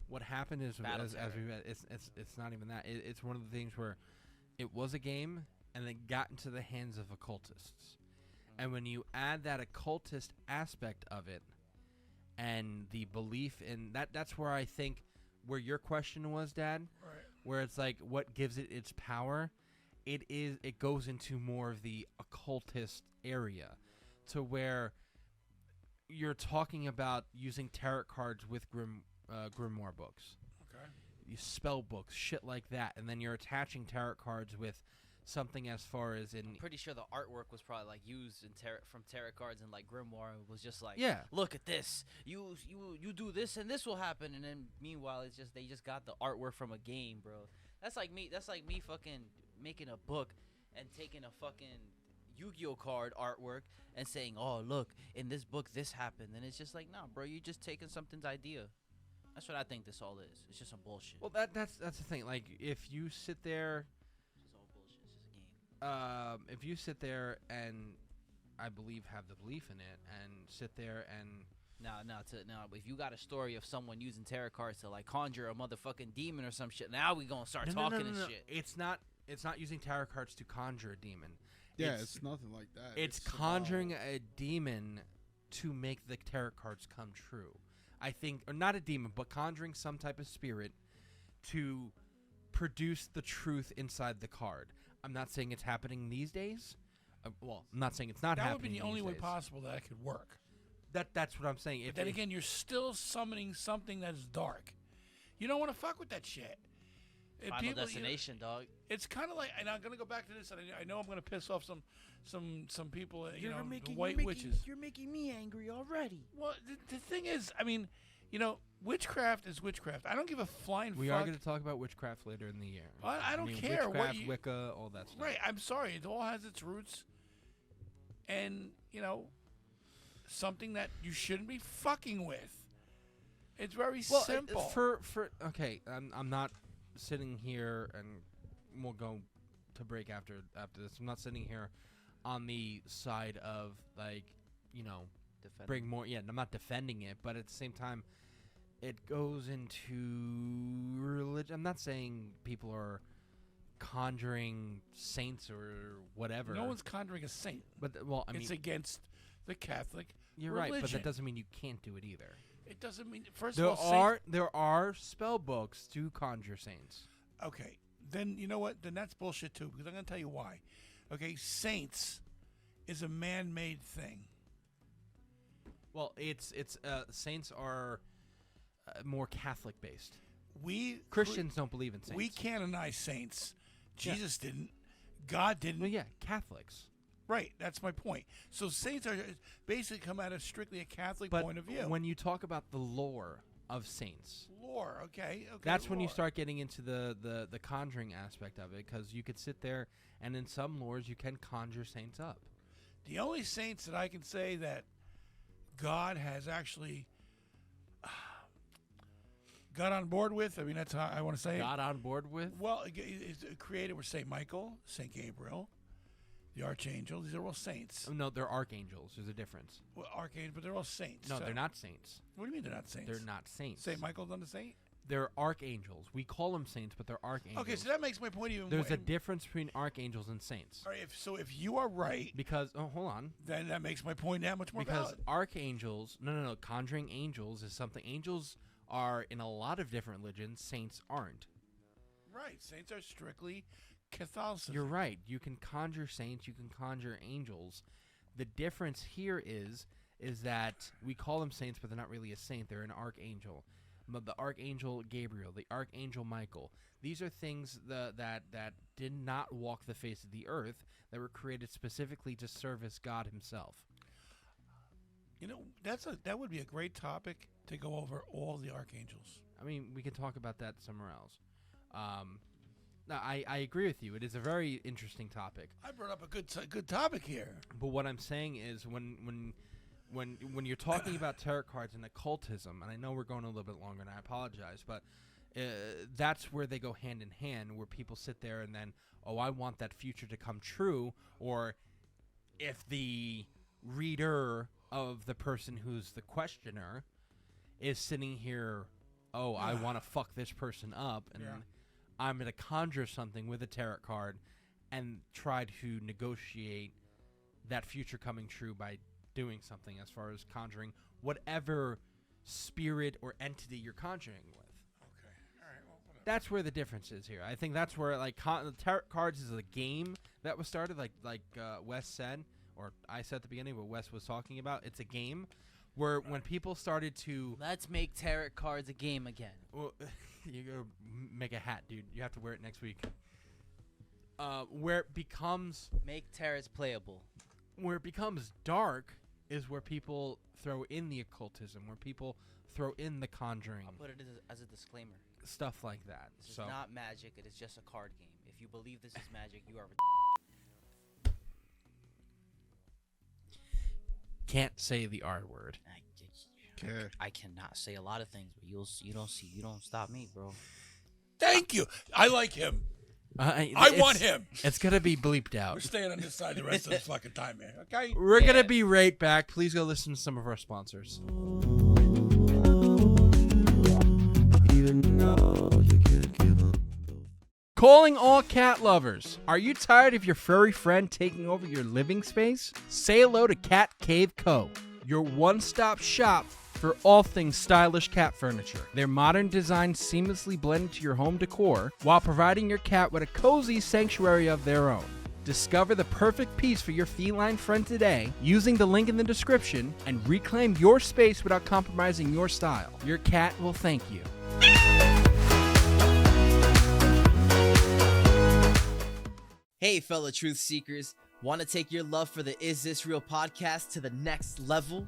Battle as Terror. we read, it's not even that. It's one of the things where it was a game and then got into the hands of occultists. And when you add that occultist aspect of it and the belief in that's where I think where your question was, Dad, Right. where it's like what gives it its power, it goes into more of the occultist area to where you're talking about using tarot cards with grimoire books, Okay. you spell books, shit like that, and then you're attaching tarot cards with something as far as in Pretty sure the artwork was probably like used in from tarot cards and like grimoire. It was just like, Yeah. look at this. You do this and this will happen. And then meanwhile, it's just they just got the artwork from a game, bro. That's like me fucking making a book and taking a fucking Yu-Gi-Oh card artwork and saying, oh look, in this book this happened. And it's just like, nah, bro, you just taking something's idea. That's what I think this all is. It's just some bullshit. well that's the thing. Like if you sit there. It's just all bullshit. It's just a game. If you sit there and I believe have the belief in it and sit there and Now, if you got a story of someone using tarot cards to like conjure a motherfucking demon or some shit, now we gonna start talking and shit. It's not using tarot cards to conjure a demon. yeah, it's nothing like that. It's about- conjuring a demon to make the tarot cards come true. I think, or not a demon, but conjuring some type of spirit to produce the truth inside the card. I'm not saying it's happening these days. Well, I'm not saying it's not That happening. would be the only these way days. possible that could work. That's what I'm saying. But then again, you're still summoning something that's dark. You don't want to fuck with that shit. Final Destination, dog. It's kind of like, and I'm gonna go back to this, and I know I'm gonna piss off some people, the white witches. You're making me angry already. Well, the thing is, I mean, witchcraft is witchcraft. I don't give a flying we fuck. are going to talk about witchcraft later in the year. I don't care what Witchcraft, you, Wicca, all that stuff. right? I'm sorry, it all has its roots, and something that you shouldn't be fucking with. It's very simple. Okay, I'm not sitting here, and we'll go to break after this. I'm not sitting here on the side of bring more. Yeah, I'm not defending it, but at the same time, it goes into religion. I'm not saying people are conjuring saints or whatever. No one's conjuring a saint. But it's against the Catholic You're religion. right, but that doesn't mean you can't do it either. It doesn't mean first of all there are spell books to conjure saints. Okay, then you know what? Then that's bullshit too, because I'm going to tell you why. Okay, saints is a man-made thing. Well, saints are more Catholic based. Christians don't believe in saints. We canonize saints. Jesus didn't. God didn't. Well, yeah, Catholics. Right, that's my point. So saints are basically come out of strictly a Catholic point of view. When you talk about the lore of saints, okay, that's when you start getting into the conjuring aspect of it, because you could sit there and in some lores you can conjure saints up. The only saints that I can say that God has actually got on board with, I mean, that's how I want to say got on board with? Well, created were Saint Michael, Saint Gabriel, the archangel. These are all saints. No, they're archangels. There's a difference. Well, archangels, but they're all saints. No, so. they're not saints. What do you mean they're not saints? They're not saints. Saint Michael's not a saint? They're archangels. We call them saints, but they're archangels. Okay, so that makes my point even more. There's a difference between archangels and saints. All right, if you are right, because hold on, then that makes my point that much more because valid. Archangels, no, conjuring angels is something. Angels are in a lot of different religions. Saints aren't. Right, saints are strictly Catholicism. You're right. You can conjure saints. You can conjure angels. The difference here is that we call them saints, but they're not really a saint. They're an archangel. But the archangel Gabriel, the archangel Michael, these are things that did not walk the face of the earth, that were created specifically to service God himself. That would be a great topic to go over all the archangels. I mean, we can talk about that somewhere else. No, I agree with you. It is a very interesting topic. I brought up a good topic here. But what I'm saying is when you're talking about tarot cards and occultism, and I know we're going a little bit longer, and I apologize, but that's where they go hand in hand, where people sit there and then, I want that future to come true, or if the reader of the person who's the questioner is sitting here, I want to fuck this person up, and I'm going to conjure something with a tarot card and try to negotiate that future coming true by doing something as far as conjuring whatever spirit or entity you're conjuring with. Okay. All right. Well, whatever. That's where the difference is here. I think that's where tarot cards is a game that was started, like Wes said, or I said at the beginning, what Wes was talking about. It's a game where when people started to Let's make tarot cards a game again. well, you go make a hat, dude. You have to wear it next week. Where it becomes Make tarots playable. where it becomes dark is where people throw in the occultism, where people throw in the conjuring, I'll put it as a disclaimer. stuff like that. This So is not magic. It is just a card game. If you believe this is magic, you are. can't say the R word. I cannot say a lot of things, but you don't stop me, bro. Thank you. I like him. I want him. It's gonna be bleeped We're out. staying on this side the rest of this fucking time, man. Okay. We're gonna be right back. Please go listen to some of our sponsors. Calling all cat lovers. Are you tired of your furry friend taking over your living space? Say hello to Cat Cave Co., your one-stop shop for all things stylish cat furniture. Their modern design seamlessly blend into your home decor while providing your cat with a cozy sanctuary of their own. Discover the perfect piece for your feline friend today using the link in the description and reclaim your space without compromising your style. Your cat will thank you. Hey, fellow truth seekers. Want to take your love for the Is This Real podcast to the next level?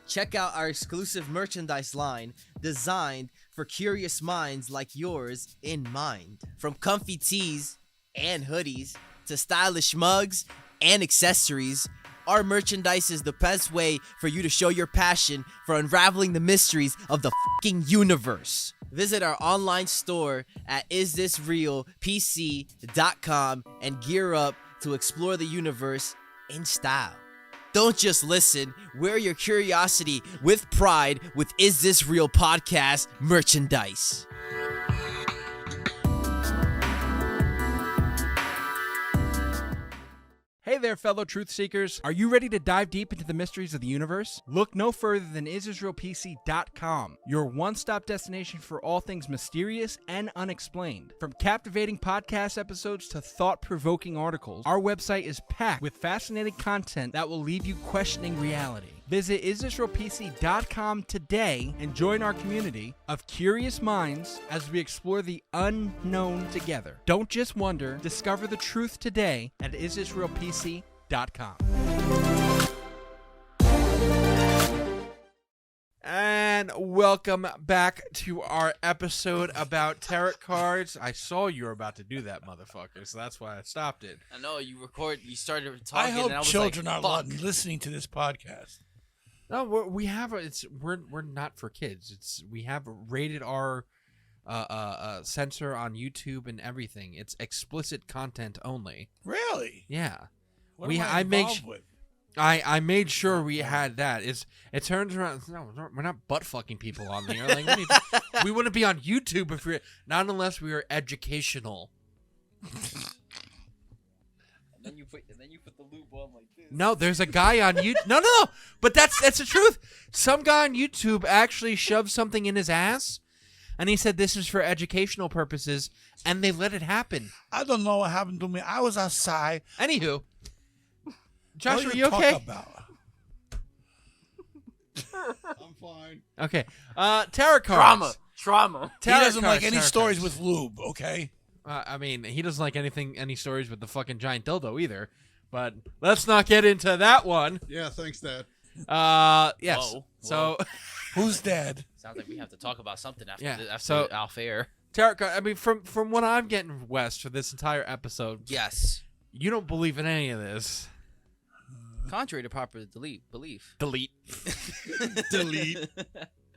Check out our exclusive merchandise line designed for curious minds like yours in mind. From comfy tees and hoodies to stylish mugs and accessories, our merchandise is the best way for you to show your passion for unraveling the mysteries of the fucking universe. Visit our online store at isthisrealpc.com and gear up to explore the universe in style. Don't just listen, wear your curiosity with pride with Is This Real podcast merchandise. Hey there, fellow truth seekers. Are you ready to dive deep into the mysteries of the universe? Look no further than isisrealpc.com, your one-stop destination for all things mysterious and unexplained. From captivating podcast episodes to thought-provoking articles, our website is packed with fascinating content that will leave you questioning reality. Visit isisrealpc.com today and join our community of curious minds as we explore the unknown together. Don't just wonder, discover the truth today at isisrealpc.com. And welcome back to our episode about tarot cards. I saw you were about to do that, motherfucker, so that's why I stopped it. I know you started I talking. hope and I was children like, are fuck. listening to this podcast. No, we're not for kids. We have rated R censor on YouTube and everything. It's explicit content only. Really? Yeah. What We- am I make involved sh- with? I made sure we had that. It turns around. No, we're not butt fucking people on here. Like, we wouldn't be on YouTube if we're not unless we were educational. And then you put the lube on like this. No, there's a guy on YouTube. No. But that's the truth. Some guy on YouTube actually shoved something in his ass, and he said this is for educational purposes, and they let it happen. I don't know what happened to me. I was outside. Anywho, Josh, What are you talk okay? About? I'm fine. Okay. Tarot cards. Trauma. He Tarot doesn't cards, like any tarot stories cards. with lube. Okay. I mean, he doesn't like any stories with the fucking giant dildo either. But let's not get into that one. Yeah, thanks, Dad. Yes. Whoa, So, Who's dead? Sounds like we have to talk about something after Yeah, after so- off air. tarot card. I mean, from what I'm getting, Wes, for this entire episode, Yes. you don't believe in any of this. Contrary to popular belief. Delete. Delete.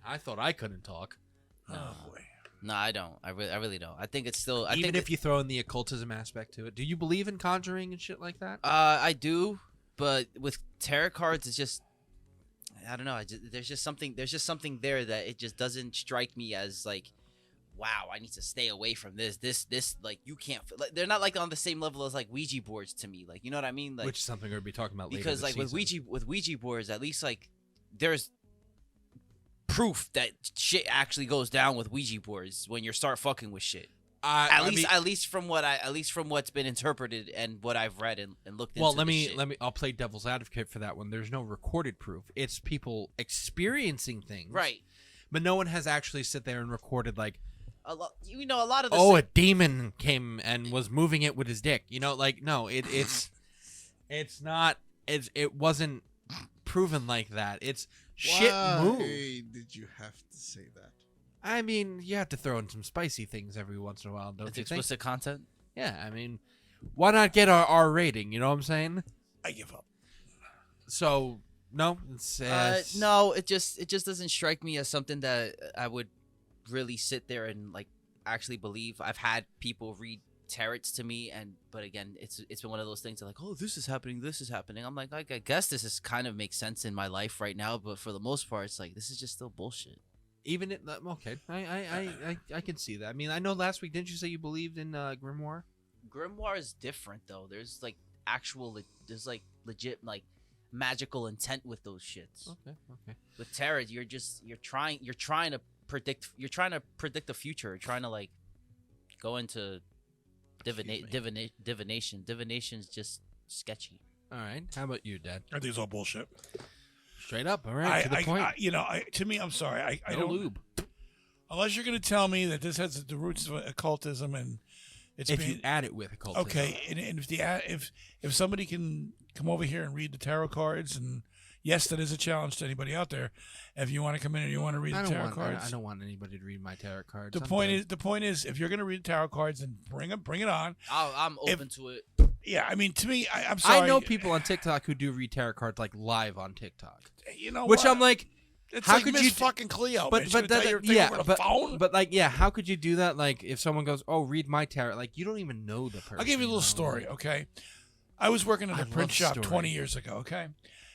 I thought I couldn't talk. Oh boy. No, I don't. I really don't. I think it's still. Even if you throw in the occultism aspect to it, do you believe in conjuring and shit like that? I do, but with tarot cards, it's just. I don't know. There's just something there that it just doesn't strike me as like, wow, I need to stay away from this. This like you can't. Like, they're not like on the same level as like Ouija boards to me. Like you know what I mean? Like Which is something we're going to be talking about later. because this like season. with Ouija boards, at least like there's proof that shit actually goes down with Ouija boards when you start fucking with shit. At least from what's been interpreted and what I've read and looked into. Well, this shit. I'll play devil's advocate for that one. There's no recorded proof. It's people experiencing things, Right. But no one has actually sit there and recorded like, A lot of the oh, a demon came and was moving it with his dick. You know, like no, it's not. It wasn't proven like that. It's shit moved. Why did you have to say that? I mean, you have to throw in some spicy things every once in a while, don't it's you think? explicit content. Yeah, I mean, why not get our R rating? You know what I'm saying? I give up. So no, it's, No, it just doesn't strike me as something that I would really sit there and like actually believe. I've had people read tarots to me, but again, it's been one of those things that like, oh, this is happening. I'm like, I guess this is kind of makes sense in my life right now, but for the most part, it's like this is just still bullshit. Even it. Okay, I can see that. I mean, I know last week didn't you say you believed in Grimoire? Grimoire is different though. There's like there's like legit like magical intent with those shits. Okay. With tarot, you're trying to predict the future. You're trying to like go into divination. Divination's just sketchy. All right. How about you, Dad? I think it's all bullshit. Straight up. All right. To the point. To me, I'm sorry. I No don't. lube. Unless you're going to tell me that this has the roots of occultism and it's If you add it with occultism. okay, and if somebody can come over here and read the tarot cards, and yes, that is a challenge to anybody out there. If you want to come in and you want to read the tarot cards, I don't want anybody to read my tarot cards. the point is, if you're going to read the tarot cards, then bring it on. I'm open to it. Yeah, I mean, to me, I'm sorry. I know people on TikTok who do read tarot cards like live on TikTok. You know, Which what? I'm like, It's how like could Miss you? fucking Cleo? But man. She but would tell you that, everything yeah, over the but phone. but like yeah, how could you do that? Like if someone goes, "Oh, read my tarot," like you don't even know the person. I'll give you a little know? story, okay? I was working at I a print love shop stories. 20 years ago, okay?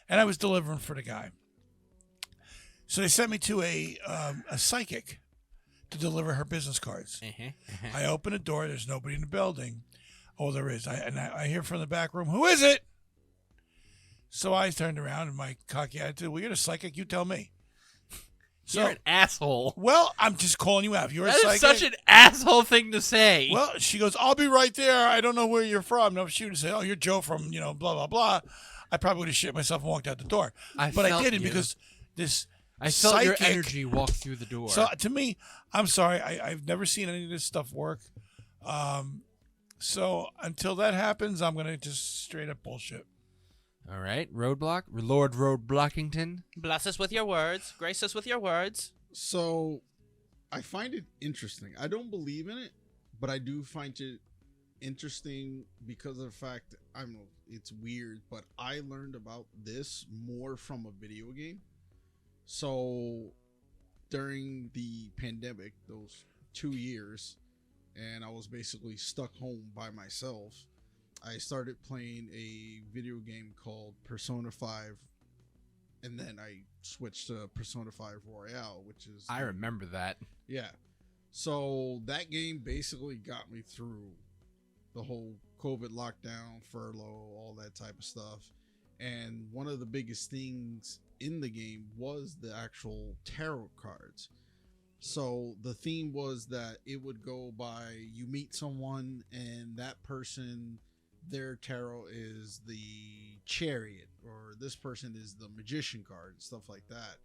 And I was delivering for the guy. So they sent me to a psychic to deliver her business cards. I open the door. There's nobody in the building. Oh, there is. I hear from the back room, "Who is it?" So I turned around and my cocky attitude, "Well, you're the psychic. You tell me." So, You're an asshole. well, I'm just calling you out. If you're a That psychic. is such an asshole thing to say. Well, she goes, "I'll be right there. I don't know where you're from." No, she would say, "Oh, you're Joe from, blah, blah, blah." I probably would have shit myself and walked out the door. But I felt didn't you. because this I felt your psychic- energy walk through the door. So to me, I'm sorry. I've never seen any of this stuff work. So until that happens, I'm going to just straight up bullshit. All right, Roadblock, Lord Roadblockington. Bless us with your words. Grace us with your words. So, I find it interesting. I don't believe in it, but I do find it interesting because of the fact it's weird, but I learned about this more from a video game. So, during the pandemic, those 2 years, and I was basically stuck home by myself, I started playing a video game called Persona 5, and then I switched to Persona 5 Royale, which is... I remember that. Yeah. So that game basically got me through the whole COVID lockdown, furlough, all that type of stuff. And one of the biggest things in the game was the actual tarot cards. So the theme was that it would go by you meet someone and that person, their tarot is the Chariot, or this person is the Magician card, and stuff like that.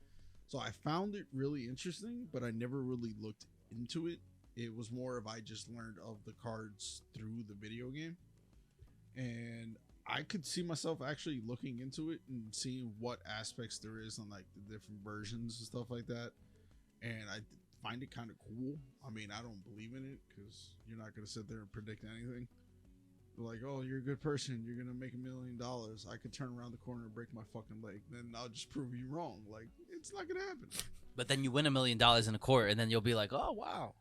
So I found it really interesting, but I never really looked into it. It was more of I just learned of the cards through the video game. And I could see myself actually looking into it and seeing what aspects there is on like the different versions and stuff like that. And I find it kind of cool. I mean, I don't believe in it because you're not going to sit there and predict anything. Like, oh, you're a good person, you're gonna make $1 million. I could turn around the corner and break my fucking leg, then I'll just prove you wrong. Like, it's not gonna happen. But then you win $1 million in a court, and then you'll be like, "Oh wow!"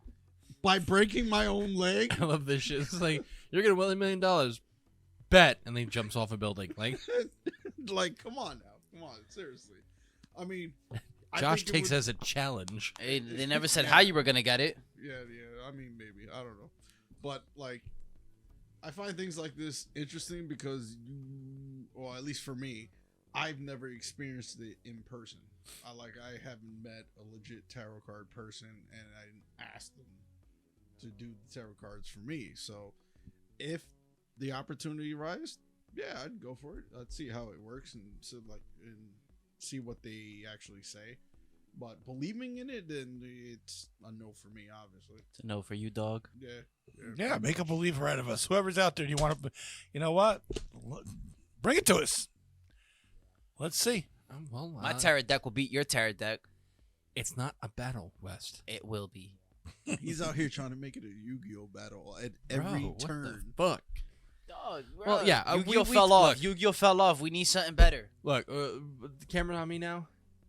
By breaking my own leg. I love this shit. It's like, you're going to win $1 million. Bet. And then he jumps off a building. Like, Like, come on now, come on, seriously. I mean, Josh takes it as a challenge. They never said how you were gonna get it. Yeah. I mean, maybe I don't know, but like, I find things like this interesting because or at least for me, I've never experienced it in person. I haven't met a legit tarot card person, and I didn't ask them to do the tarot cards for me. So, if the opportunity arises, yeah, I'd go for it. I'd see how it works and see what they actually say. But believing in it, then it's a no for me, obviously. It's a no for you, dog. Yeah, make a believer out of us. Whoever's out there, you want to, you know what? Bring it to us. Let's see. Well, My tarot deck will beat your tarot deck. it's not a battle, West. It will be. He's out here trying to make it a Yu-Gi-Oh battle at every Bro, turn. What the fuck? Dog, Well, yeah, Yu-Gi-Oh we- fell off. look. Yu-Gi-Oh fell off. We need something better. Look, the camera on me now.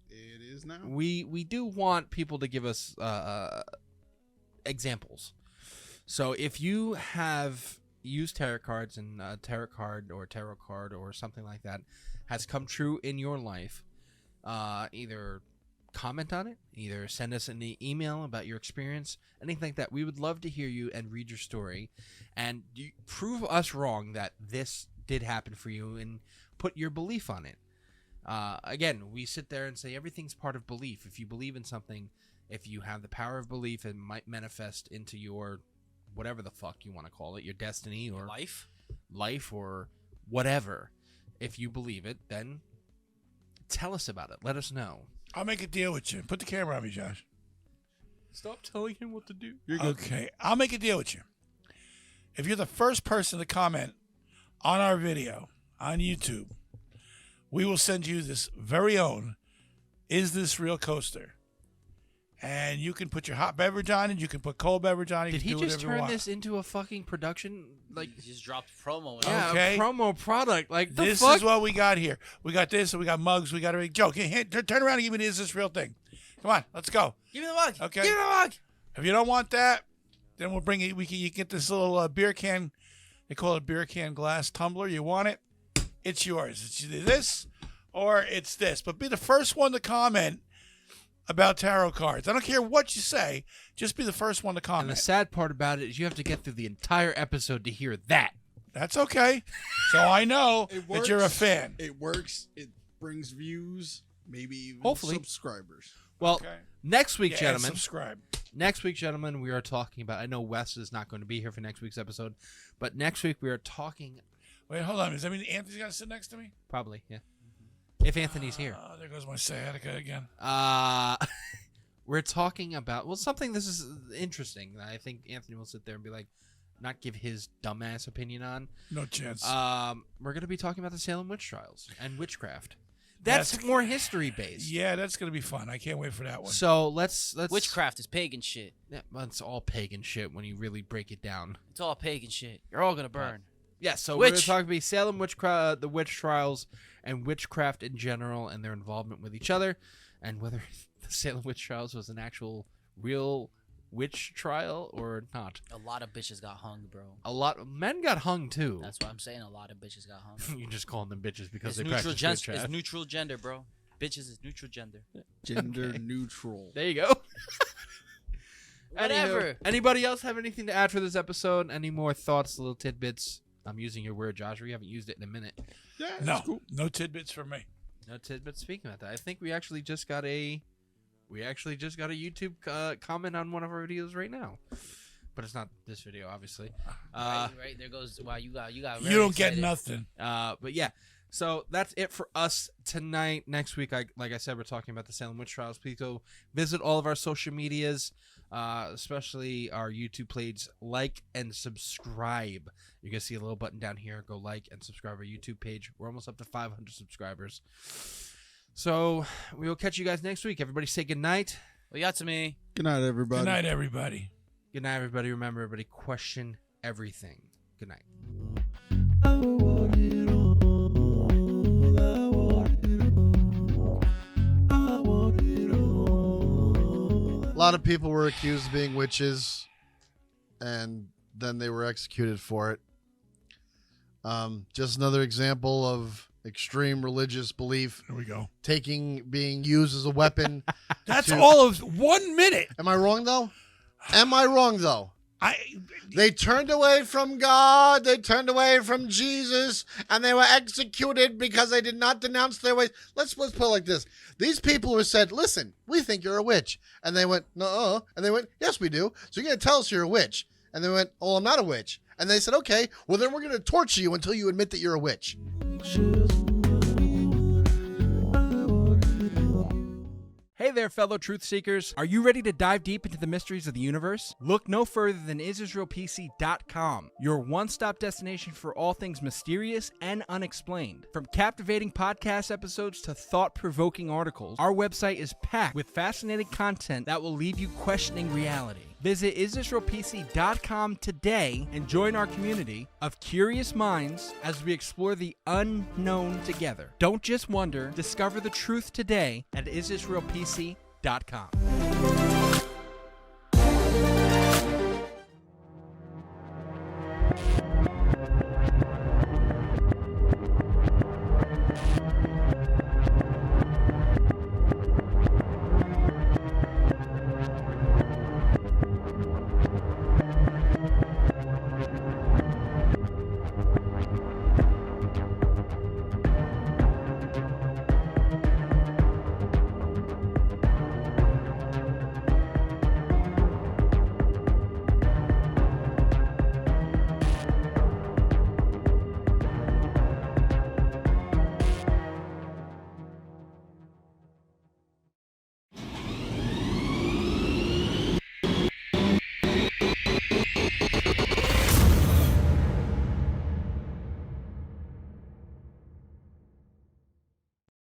It is now. We do want people to give us examples. So if you have used tarot cards and a tarot card or something like that has come true in your life, either comment on it, either send us an email about your experience, anything like that. We would love to hear you and read your story, and prove us wrong that this did happen for you and put your belief on it. Again, we sit there and say everything's part of belief. If you believe in something, if you have the power of belief, it might manifest into your whatever the fuck you want to call it, your destiny or life or whatever. If you believe it, then tell us about it. Let us know. I'll make a deal with you. Put the camera on me, Josh. Stop telling him what to do. You're good. Okay, I'll make a deal with you. If you're the first person to comment on our video on YouTube, we will send you this very own Is This Real coaster. And you can put your hot beverage on it. You can put cold beverage on it. Did you he can do just whatever you turn want. this into a fucking production? Like, He just dropped promo. yeah, Okay. a promo product. Like, the This fuck? is what we got here. We got this, and we got mugs. We got everything. Joe, turn around and give me the Is This Real thing. Come on, let's go. Give me the mug. Okay. Give me the mug. If you don't want that, then we'll bring it. You get this little beer can. They call it a beer can glass tumbler. You want it? It's yours. It's either this or it's this. But be the first one to comment about tarot cards. I don't care what you say. Just be the first one to And the comment. sad part about it is you have to get through the entire episode to hear that. That's okay. So I know It that you're a works. fan. It works. It brings views, maybe even Hopefully. subscribers. Well, Okay. next week, Yeah, and gentlemen. subscribe. Next week, gentlemen, we are talking about. I know Wes is not going to be here for next week's episode, but next week we are talking. Wait, hold on. Does that mean Anthony's got to sit next to me? Probably, yeah. If Anthony's here. Oh, there goes my sciatica again. We're talking about, well, something this is interesting. I think Anthony will sit there and be like, not give his dumbass opinion on. No chance. We're going to be talking about the Salem witch trials and witchcraft. That's more history based. Yeah, that's going to be fun. I can't wait for that one. So let's Witchcraft is pagan shit. Yeah, well, it's all pagan shit when you really break it down. It's all pagan shit. You're all gonna burn. Yeah, so we're going to Witch. talk about Salem witchcraft, the witch trials, and witchcraft in general, and their involvement with each other, and whether the Salem witch trials was an actual, real witch trial or not. A lot of bitches got hung, bro. A lot of men got hung too. That's what I'm saying. A lot of bitches got hung. You're just calling them bitches because It's they neutral practice gender. witchcraft. It's neutral gender, bro. Bitches is neutral gender. Gender neutral. There you go. Whatever. Anywho, anybody else have anything to add for this episode? Any more thoughts, little tidbits? I'm using your word, Josh. We haven't used it in a minute. Yeah, no, that's cool. no tidbits for me. No tidbits. Speaking about that, I think we actually just got a YouTube comment on one of our videos right now, but it's not this video, obviously. Right, there goes. Wow, you got. You very don't get excited. nothing. But yeah, so that's it for us tonight. Next week, like I said, we're talking about the Salem witch trials. Please go visit all of our social medias, especially our YouTube page. Like and subscribe. You can see a little button down here. Go like and subscribe our YouTube page. We're almost up to 500 subscribers. So we will catch you guys next week. Everybody say good night. Well, you got to me. Good night, everybody. Good night, everybody. Good night, everybody. Remember, everybody, question everything. Good night. A lot of people were accused of being witches, and then they were executed for it. Just another example of extreme religious belief Here we go. being used as a weapon. That's to- all of 1 minute. Am I wrong though? Am I wrong though? I They turned away from God, they turned away from Jesus, and they were executed because they did not denounce their ways. Let's put it like this. These people were said, listen, we think you're a witch. And they went, no. And they went, yes, we do. So you're going to tell us you're a witch. And they went, oh, I'm not a witch. And they said, okay, well, then we're going to torture you until you admit that you're a witch. Hey there, fellow truth seekers. Are you ready to dive deep into the mysteries of the universe? Look no further than isisrealpc.com, your one-stop destination for all things mysterious and unexplained. From captivating podcast episodes to thought-provoking articles, our website is packed with fascinating content that will leave you questioning reality. Visit isisrealpc.com today and join our community of curious minds as we explore the unknown together. Don't just wonder, discover the truth today at isisrealpc.com.